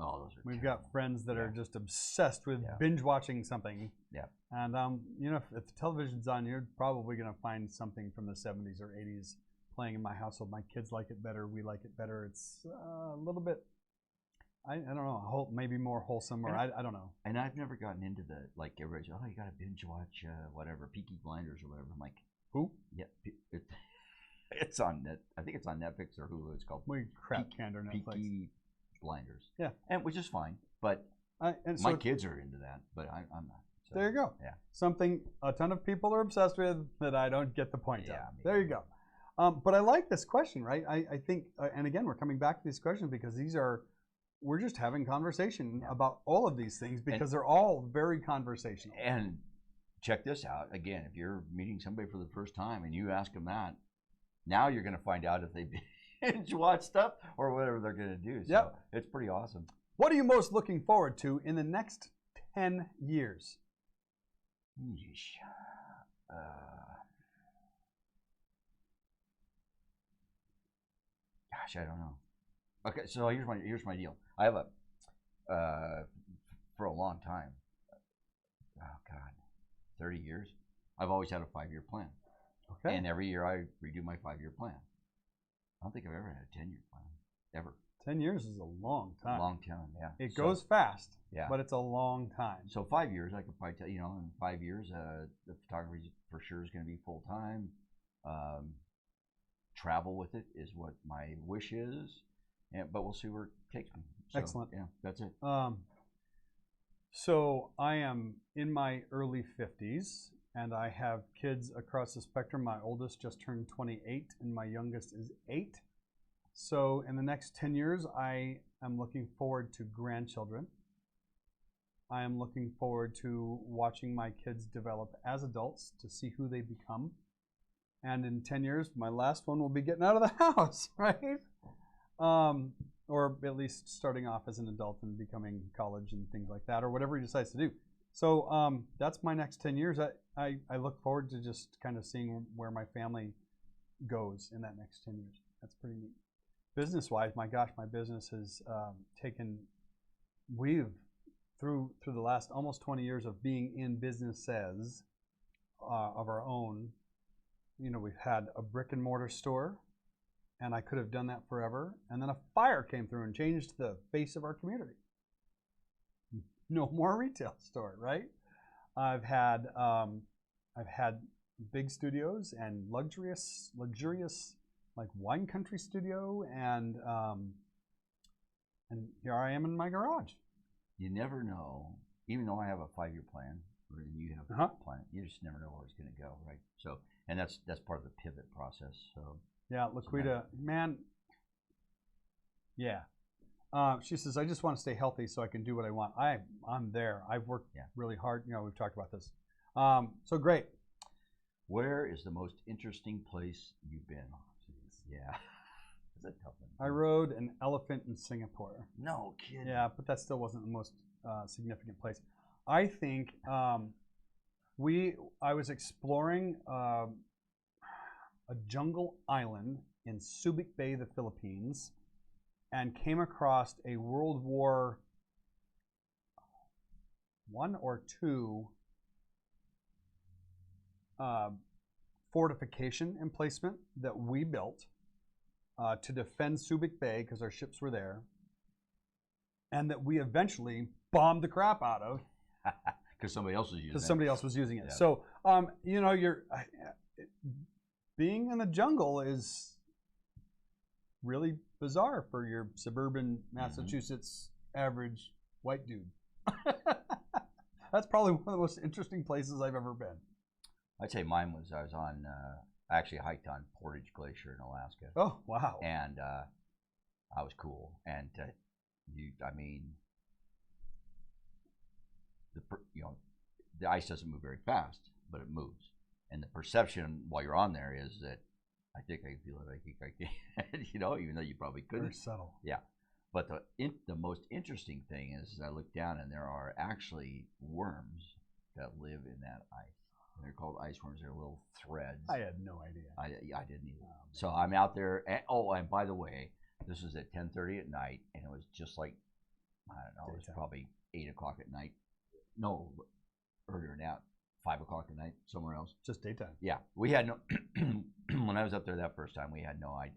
Oh, those are. We've got friends that are just obsessed with binge watching something. Yeah. And you know, if the television's on, you're probably going to find something from the 70s or 80s playing in my household. My kids like it better. We like it better. It's a little bit. I don't know, maybe more wholesome, or I don't know. And I've never gotten into the, like, everybody's, you got to binge watch whatever, Peaky Blinders or whatever. I'm like, who? Yeah, it's on net. I think it's on Netflix or Hulu. It's called canned or Netflix. Peaky Blinders. Yeah, and which is fine, but my kids are into that, but I'm not. So, there you go. Yeah, something a ton of people are obsessed with that I don't get the point of. There you go. But I like this question, right? I think, and again, we're coming back to these questions because we're just having conversation about all of these things because they're all very conversational. And check this out. Again, if you're meeting somebody for the first time and you ask them that, now you're going to find out if they binge watch stuff or whatever they're going to do. So it's pretty awesome. What are you most looking forward to in the next 10 years? Gosh, I don't know. Okay, so here's my deal. I have for a long time, 30 years, I've always had a 5-year plan. Okay. And every year I redo my 5-year plan. I don't think I've ever had a 10-year plan, ever. 10 years is a long time. A long time, yeah. It goes fast, but it's a long time. So 5 years, I could probably tell, in 5 years, the photography for sure is going to be full time. travel with it is what my wish is, but we'll see where it takes me. So, excellent. Yeah, that's it. So I am in my early 50s, and I have kids across the spectrum. My oldest just turned 28, and my youngest is 8. So in the next 10 years, I am looking forward to grandchildren. I am looking forward to watching my kids develop as adults to see who they become. And in 10 years, my last one will be getting out of the house, right? Or at least starting off as an adult and becoming college and things like that, or whatever he decides to do. So that's my next 10 years. I look forward to just kind of seeing where my family goes in that next 10 years. That's pretty neat. Business-wise, my gosh, my business has through the last almost 20 years of being in businesses of our own, we've had a brick and mortar store, and I could have done that forever. And then a fire came through and changed the face of our community. No more retail store, right? I've had big studios and luxurious like wine country studio, and here I am in my garage. You never know, even though I have a 5-year plan, or you have a plan, you just never know where it's going to go, right? So, and that's part of the pivot process. So. Yeah, Laquita, man. Yeah. She says, I just want to stay healthy so I can do what I want. I'm there. I've worked really hard. We've talked about this. So great. Where is the most interesting place you've been? Yeah. That's a tough one. I rode an elephant in Singapore. No kidding. Yeah, but that still wasn't the most significant place. I think I was exploring a jungle island in Subic Bay, the Philippines, and came across a World War I or II fortification emplacement that we built to defend Subic Bay because our ships were there, and that we eventually bombed the crap out of because somebody else was using it. Because somebody else was using it. Yeah. So being in the jungle is really bizarre for your suburban Massachusetts average white dude. That's probably one of the most interesting places I've ever been. I'd say mine was I actually hiked on Portage Glacier in Alaska. Oh, wow. And I was cool. And the ice doesn't move very fast, but it moves. And the perception while you're on there is that I think I feel it. I think I can, even though you probably couldn't. Very subtle. Yeah. But the most interesting thing is I look down and there are actually worms that live in that ice. And they're called ice worms. They're little threads. I had no idea. I didn't either. So I'm out there. And by the way, this was at 10:30 at night, and it was just like, I don't know, it was probably 8 o'clock at night. No, earlier than that, 5 o'clock at night, somewhere else. Just daytime. Yeah. We had no, when I was up there that first time, we had no idea.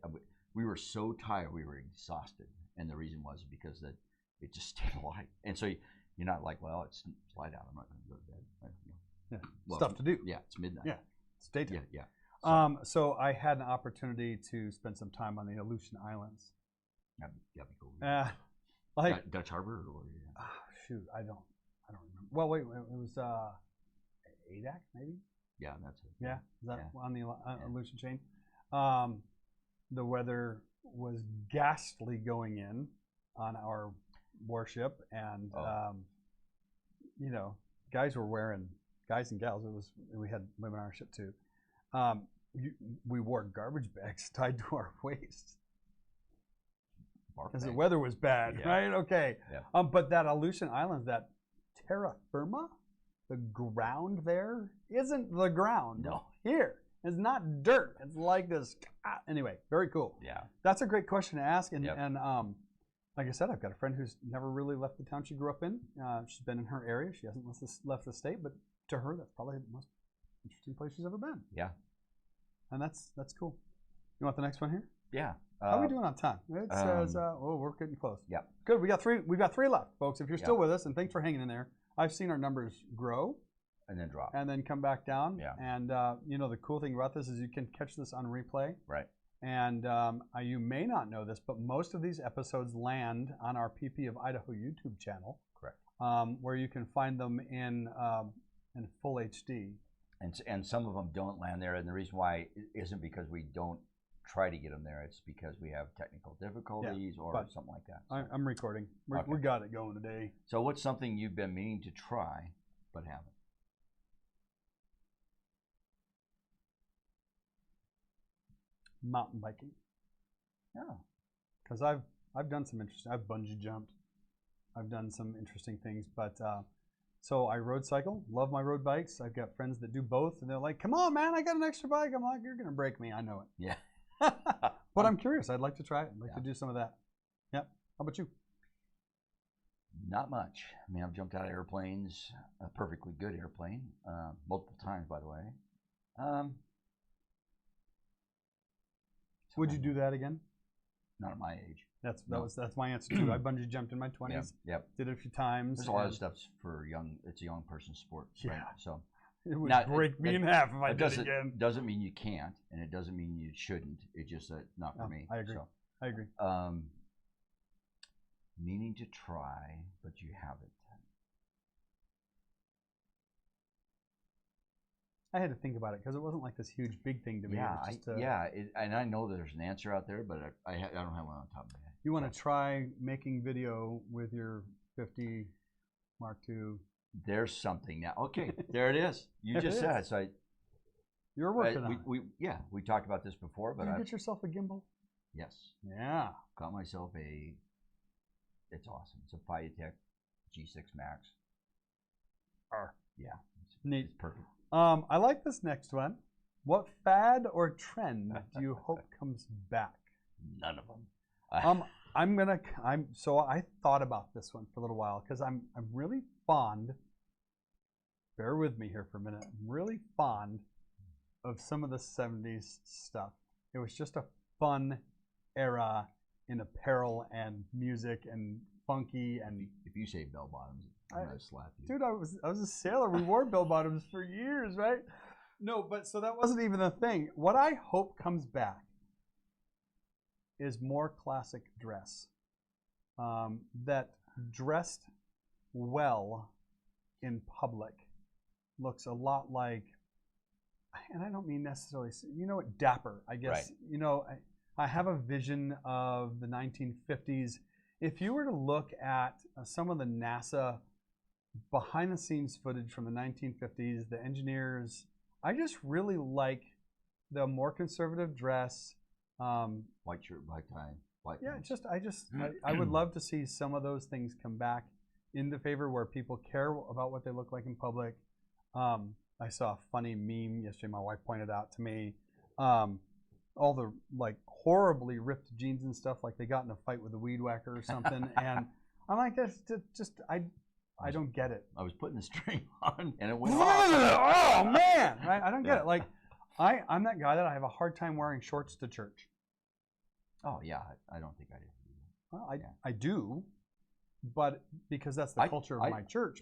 We were so tired, we were exhausted. And the reason was because it just stayed alive. And so you're not like, well, it's light out, I'm not going to go to bed. Yeah. Well, stuff to do. Yeah, it's midnight. Yeah, it's daytime. Yeah. So I had an opportunity to spend some time on the Aleutian Islands. That'd be cool. Dutch Harbor or shoot, I don't remember. Well, wait, it was ADAC maybe. Yeah, that's it. Yeah, is that on the Aleutian chain? The weather was ghastly going in on our warship, and guys and gals. We had women on our ship too. We wore garbage bags tied to our waists because the weather was bad, right? Okay. Yeah. But that Aleutian Islands, that terra firma, the ground there isn't the ground. No. Here. It's not dirt. It's like this. Anyway, very cool. Yeah. That's a great question to ask. And like I said, I've got a friend who's never really left the town she grew up in. She's been in her area. She hasn't left the state, but to her, that's probably the most interesting place she's ever been. Yeah. And that's cool. You want the next one here? Yeah. How are we doing on time? It says, we're getting close. Yeah. Good. We've got three left, folks. If you're still with us, and thanks for hanging in there. I've seen our numbers grow. And then drop. And then come back down. Yeah. And, the cool thing about this is you can catch this on replay. Right. And you may not know this, but most of these episodes land on our PP of Idaho YouTube channel. Correct. Where you can find them in full HD. And some of them don't land there, and the reason why isn't because we don't try to get them there. It's because we have technical difficulties or something like that. So. I'm recording. We got it going today. So what's something you've been meaning to try but haven't? Mountain biking. Oh. Because I've done some interesting. I've bungee jumped. I've done some interesting things, but so I road cycle. Love my road bikes. I've got friends that do both, and they're like, "Come on, man! I got an extra bike." I'm like, "You're gonna break me. I know it." Yeah. But I'm curious. I'd like to try it. I'd like to do some of that. Yep. How about you? Not much. I mean, I've jumped out of airplanes, a perfectly good airplane, multiple times, by the way. Would you do that again? Not at my age. That's my answer too. I bungee jumped in my 20s. Yep. Did it a few times. There's a lot of stuff for young. It's a young person's sport. Yeah. Right? So it would break me in half if I did it again. Doesn't mean you can't, and it doesn't mean you shouldn't. It's just not for me. I agree. So, I agree. Meaning to try, but you haven't. I had to think about it because it wasn't like this huge big thing to me. Yeah, and I know there's an answer out there, but I don't have one on top of my head. You want to try making video with your 50 Mark II? There's something now. Okay, there it is. You just said it. So you're working on it. We talked about this before, but Did you get yourself a gimbal? Yes. Yeah. Got myself it's awesome. It's a Phytech G6 Max. Yeah. Neat. It's perfect. I like this next one. What fad or trend do you hope comes back? None of them. So I thought about this one for a little while because I'm really fond. Bear with me here for a minute. I'm really fond of some of the 70s stuff. It was just a fun era in apparel and music and funky and. If you say bell bottoms, I'm gonna slap you. Dude, I was a sailor. We wore bell bottoms for years, right? No, but so that wasn't even the thing. What I hope comes back is more classic dress. That dressed well in public looks a lot like, and I don't mean necessarily, dapper, I guess. Right. I have a vision of the 1950s. If you were to look at some of the NASA behind the scenes footage from the 1950s, the engineers, I just really like the more conservative dress. White shirt, black tie, white pants. I would love to see some of those things come back into favor where people care about what they look like in public. I saw a funny meme yesterday my wife pointed out to me. All the horribly ripped jeans and stuff, like they got in a fight with a weed whacker or something. And I'm like, I don't get it. I was putting the string on and it went off. Oh man, right? I don't get it. Like, I'm that guy that I have a hard time wearing shorts to church. Oh yeah, I don't think I do. Well, I do, but because that's the culture of my church.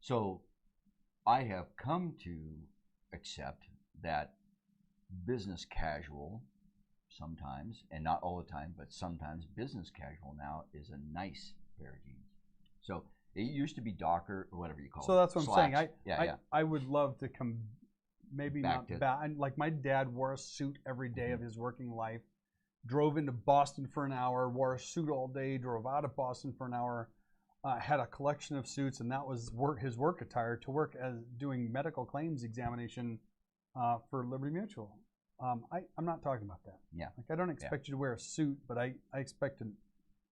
So I have come to accept that business casual sometimes, and not all the time, but sometimes business casual now is a nice pair of jeans. So it used to be Docker or whatever you call it. So that's what I'm Slacks. saying. I would love to come, maybe back not back. Like my dad wore a suit every day of his working life, drove into Boston for an hour, wore a suit all day, drove out of Boston for an hour, had a collection of suits, and that was his work attire to work as doing medical claims examination for Liberty Mutual. I'm not talking about that. Yeah. Like I don't expect you to wear a suit, but I expect to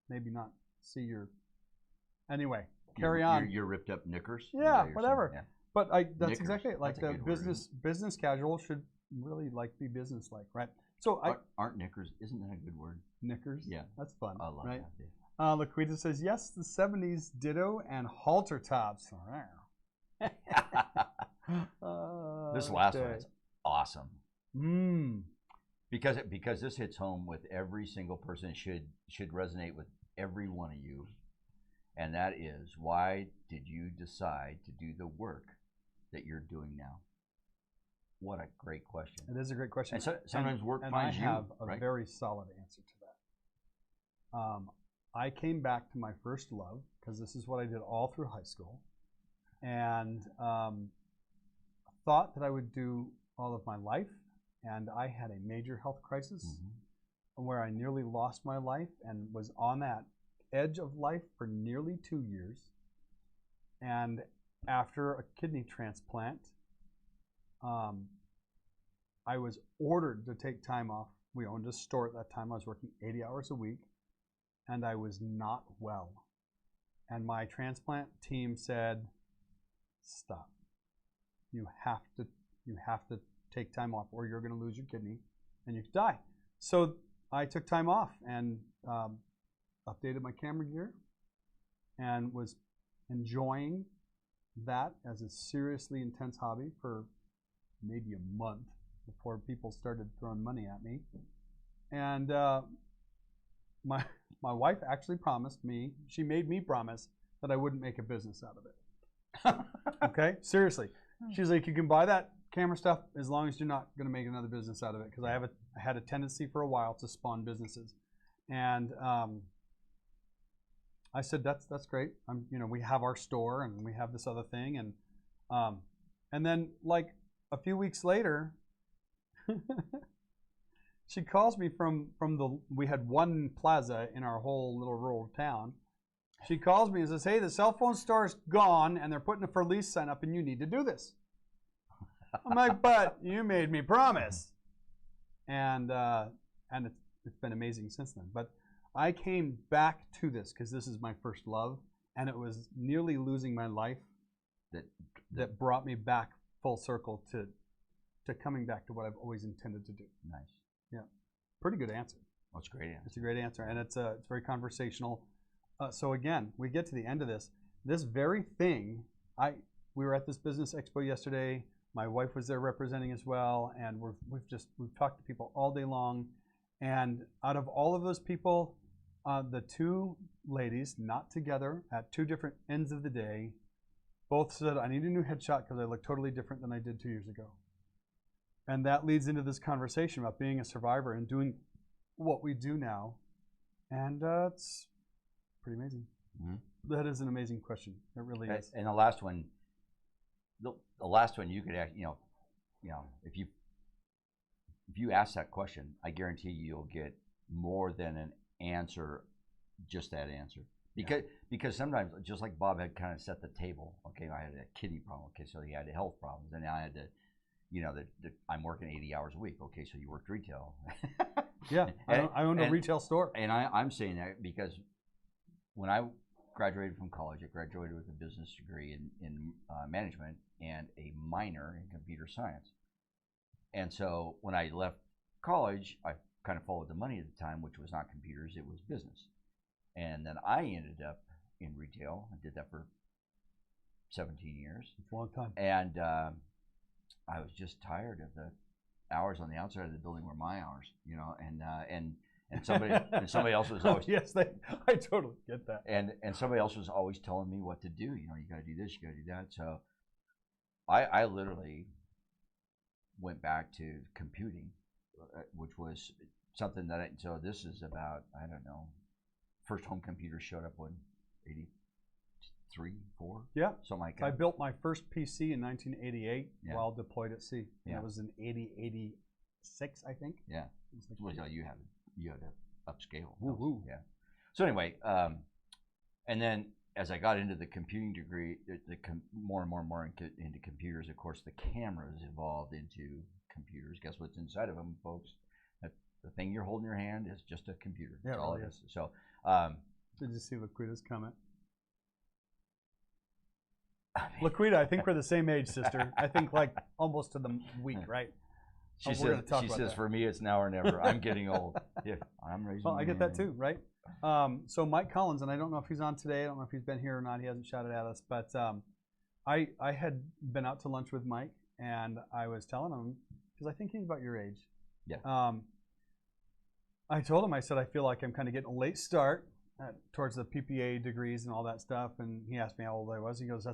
maybe not see your. Anyway, carry on. Your ripped up knickers. Yeah, whatever. Yeah. But that's knickers. exactly it. Like the business casual should really be business like, right? So aren't knickers? Isn't that a good word? Knickers. Yeah, that's fun. I love right? that. Yeah. Laquita says yes, the 70s ditto and halter tops. This last one is awesome. Because this hits home with every single person. Should resonate with every one of you, and that is, why did you decide to do the work that you're doing now? What a great question. It is a great question. And so, sometimes work finds you. And I have a right? very solid answer to that. I came back to my first love, because this is what I did all through high school, and thought that I would do all of my life, and I had a major health crisis where I nearly lost my life and was on that edge of life for nearly 2 years. And after a kidney transplant, I was ordered to take time off. We owned a store at that time. I was working 80 hours a week, and I was not well. And my transplant team said, stop. You have to take time off, or you're going to lose your kidney and you could die. So I took time off and updated my camera gear and was enjoying that as a seriously intense hobby for maybe a month before people started throwing money at me. And my wife actually promised me, she made me promise that I wouldn't make a business out of it. Okay, seriously. She's like, you can buy that camera stuff as long as you're not going to make another business out of it, because I had a tendency for a while to spawn businesses. And I said, that's great. We have our store and we have this other thing, and then like a few weeks later, she calls me from we had one plaza in our whole little rural town. She calls me and says, hey, the cell phone store is gone and they're putting a for lease sign up and you need to do this. I'm like, but you made me promise. And it's been amazing since then. But I came back to this because this is my first love, and it was nearly losing my life that brought me back full circle to coming back to what I've always intended to do. Nice. Yeah. Pretty good answer. That's a great answer. It's a great answer, and it's very conversational. So again, we get to the end of this. This very thing, we were at this business expo yesterday. My wife was there representing as well, and we've talked to people all day long. And out of all of those people, the two ladies, not together, at two different ends of the day, both said, I need a new headshot because I look totally different than I did 2 years ago. And that leads into this conversation about being a survivor and doing what we do now. And it's pretty amazing. That is an amazing question. It really is. And the last one, you could ask, if you ask that question, I guarantee you'll get more than an answer, just that answer. Because sometimes, just like Bob had kind of set the table, okay, I had a kidney problem, okay, so he had health problems, and now I had to, I'm working 80 hours a week, okay, so you worked retail. Yeah, I owned a retail store. And I'm saying that because when I graduated from college, I graduated with a business degree in management and a minor in computer science. And so when I left college, I kind of followed the money at the time, which was not computers, it was business. And then I ended up in retail. I did that for 17 years. It's a long time. And I was just tired of the hours on the outside of the building were my hours, and somebody else was always I totally get that. And somebody else was always telling me what to do. You got to do this, you got to do that. So I literally went back to computing, which was something that so this is about, I don't know, first home computer showed up when 83, 4? Yeah. Something like that. I built my first PC in 1988 while deployed at sea. Yeah. It was in 86, I think. Yeah. Well, you had to upscale. Woo-hoo. Yeah. So anyway, and then as I got into the computing degree, more and more into computers, of course, the cameras evolved into computers. Guess what's inside of them, folks? The thing you're holding in your hand is just a computer. Yeah, that's all it is. So, did you see Laquita's comment? Laquita, I think we're the same age, sister. I think like almost to the week, right? She says, for me, it's now or never. I'm getting old. Yeah, I'm raising. Well, I get that too, right? So Mike Collins, and I don't know if he's on today. I don't know if he's been here or not. He hasn't shouted at us, but I had been out to lunch with Mike, and I was telling him, because I think he's about your age. Yeah. I told him, I said, I feel like I'm kind of getting a late start towards the PPA degrees and all that stuff. And he asked me how old I was. He goes,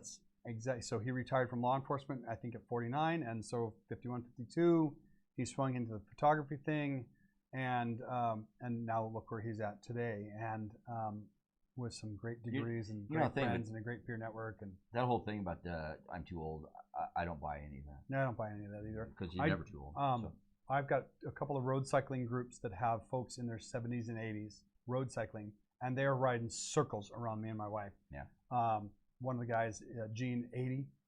Exactly. So he retired from law enforcement, I think, at 49, and so 51, 52, he swung into the photography thing, and now look where he's at today, and with some great degrees and great friends and a great peer network. And that whole thing about I'm too old, I don't buy any of that. No, I don't buy any of that either. Because you're never too old. So. I've got a couple of road cycling groups that have folks in their 70s and 80s road cycling, and they're riding circles around me and my wife. Yeah. One of the guys, Gene,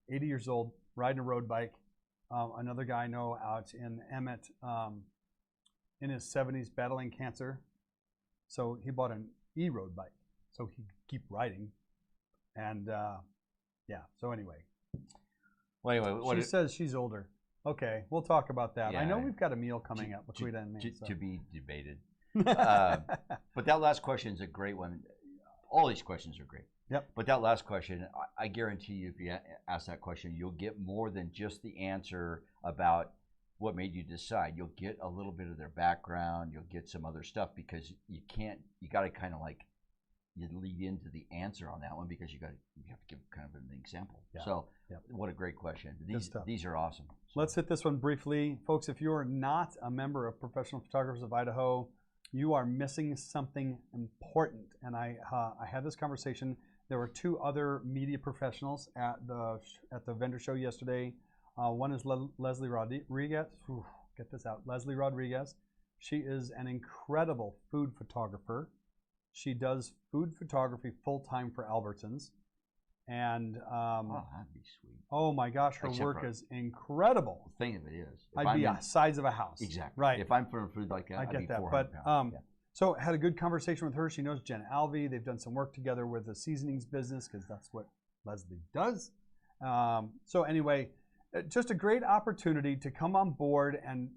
80 years old, riding a road bike. Another guy I know out in Emmett, in his 70s, battling cancer. So he bought an e-road bike so he could keep riding. And yeah, so anyway. Well, anyway, she says she's older. Okay, we'll talk about that. Yeah, I know we've got a meal coming up between and me. To be debated. But that last question is a great one. All these questions are great. Yep. But that last question, I guarantee you, if you ask that question, you'll get more than just the answer about what made you decide. You'll get a little bit of their background. You'll get some other stuff, because you got to kind of like, you lead into the answer on that one, because you have to give kind of an example. Yeah. So what a great question. These are awesome. So. Let's hit this one briefly. Folks, if you are not a member of Professional Photographers of Idaho, you are missing something important. And I had this conversation. There were two other media professionals at the vendor show yesterday. One is Leslie Rodriguez. Get this out. Leslie Rodriguez. She is an incredible food photographer. She does food photography full-time for Albertsons. And oh, that'd be sweet. Oh my gosh, her work is incredible. The thing of it is, I'd be the size of a house. Exactly. Right. If I'm for food like that, I get that. 400 But pounds. so had a good conversation with her. She knows Jen Alvey. They've done some work together with the seasonings business, because that's what Leslie does. So anyway, just a great opportunity to come on board and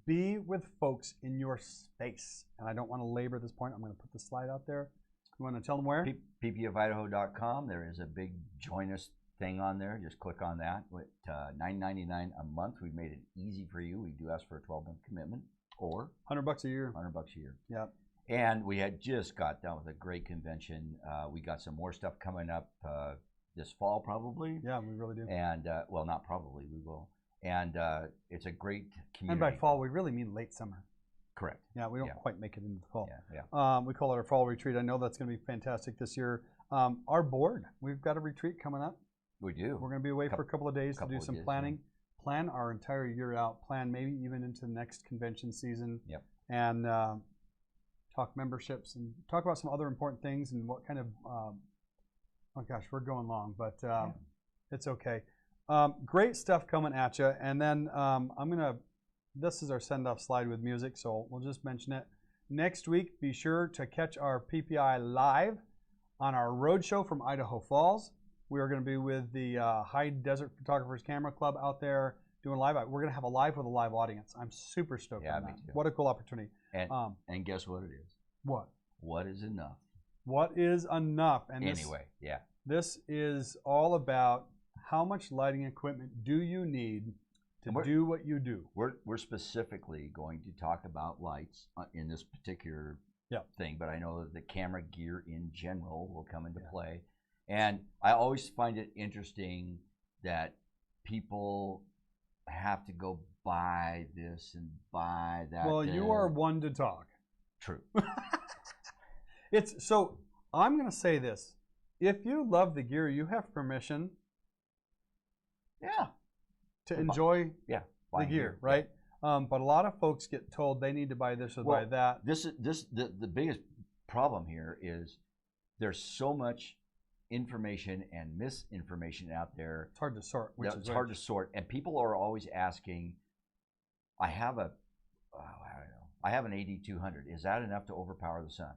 be with folks in your space. And I don't want to labor this point. I'm going to put the slide out there. You want to tell them where? ppofidaho.com. There is a big join us thing on there. Just click on that. With $9.99 a month, we've made it easy for you. We do ask for a 12-month commitment, or $100 a year. $100 a year. Yeah. And we had just got done with a great convention. We got some more stuff coming up this fall, probably. Yeah, we really do. And well, not probably, we will. And it's a great community. And by fall, we really mean late summer. Correct. Yeah, we don't quite make it into the fall. Yeah. We call it our fall retreat. I know that's going to be fantastic this year. Our board, we've got a retreat coming up. We do. We're going to be away for a couple of days to do some planning. Yeah. Plan our entire year out. Plan maybe even into the next convention season. Yep. And talk memberships and talk about some other important things and what kind of. Oh gosh, we're going long, but it's okay. Great stuff coming at you. And then this is our send-off slide with music, so we'll just mention it. Next week, be sure to catch our PPI live on our roadshow from Idaho Falls. We are going to be with the High Desert Photographers Camera Club out there doing live. We're going to have a live with a live audience. I'm super stoked on that. Me too. What a cool opportunity. And guess what it is? What? What is enough? What is enough? And this is all about how much lighting equipment do you need to do what you do. We're specifically going to talk about lights in this particular thing, but I know that the camera gear in general will come into play. And I always find it interesting that people have to go buy this and buy that. Well, you are one to talk. True. So I'm going to say this. If you love the gear, you have permission to enjoy the gear, right? But a lot of folks get told they need to buy this or buy that. The biggest problem here is there's so much information and misinformation out there. It's hard to sort. It's hard to sort, and people are always asking, I have an AD200. Is that enough to overpower the sun?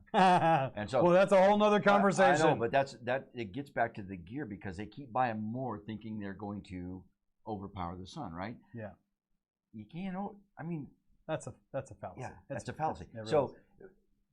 And so, well, that's a whole nother conversation. I know, but it gets back to the gear, because they keep buying more thinking they're going to overpower the sun, right? Yeah. You can't. I mean, that's a fallacy. Yeah, that's a fallacy. So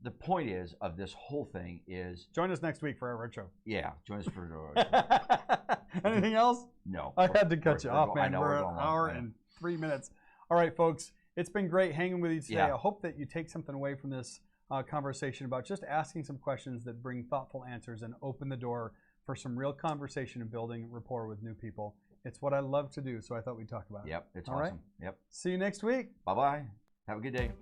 the point is of this whole thing is join us next week for our roadshow. Yeah, join us for our roadshow. Anything else? No. I had to cut you off, man. We're an hour and 3 minutes. All right, folks. It's been great hanging with you today. I hope that you take something away from this conversation about just asking some questions that bring thoughtful answers and open the door for some real conversation and building rapport with new people. It's what I love to do, so I thought we'd talk about it. Yep, it's All awesome. right? Yep. See you next week. Bye-bye. Have a good day.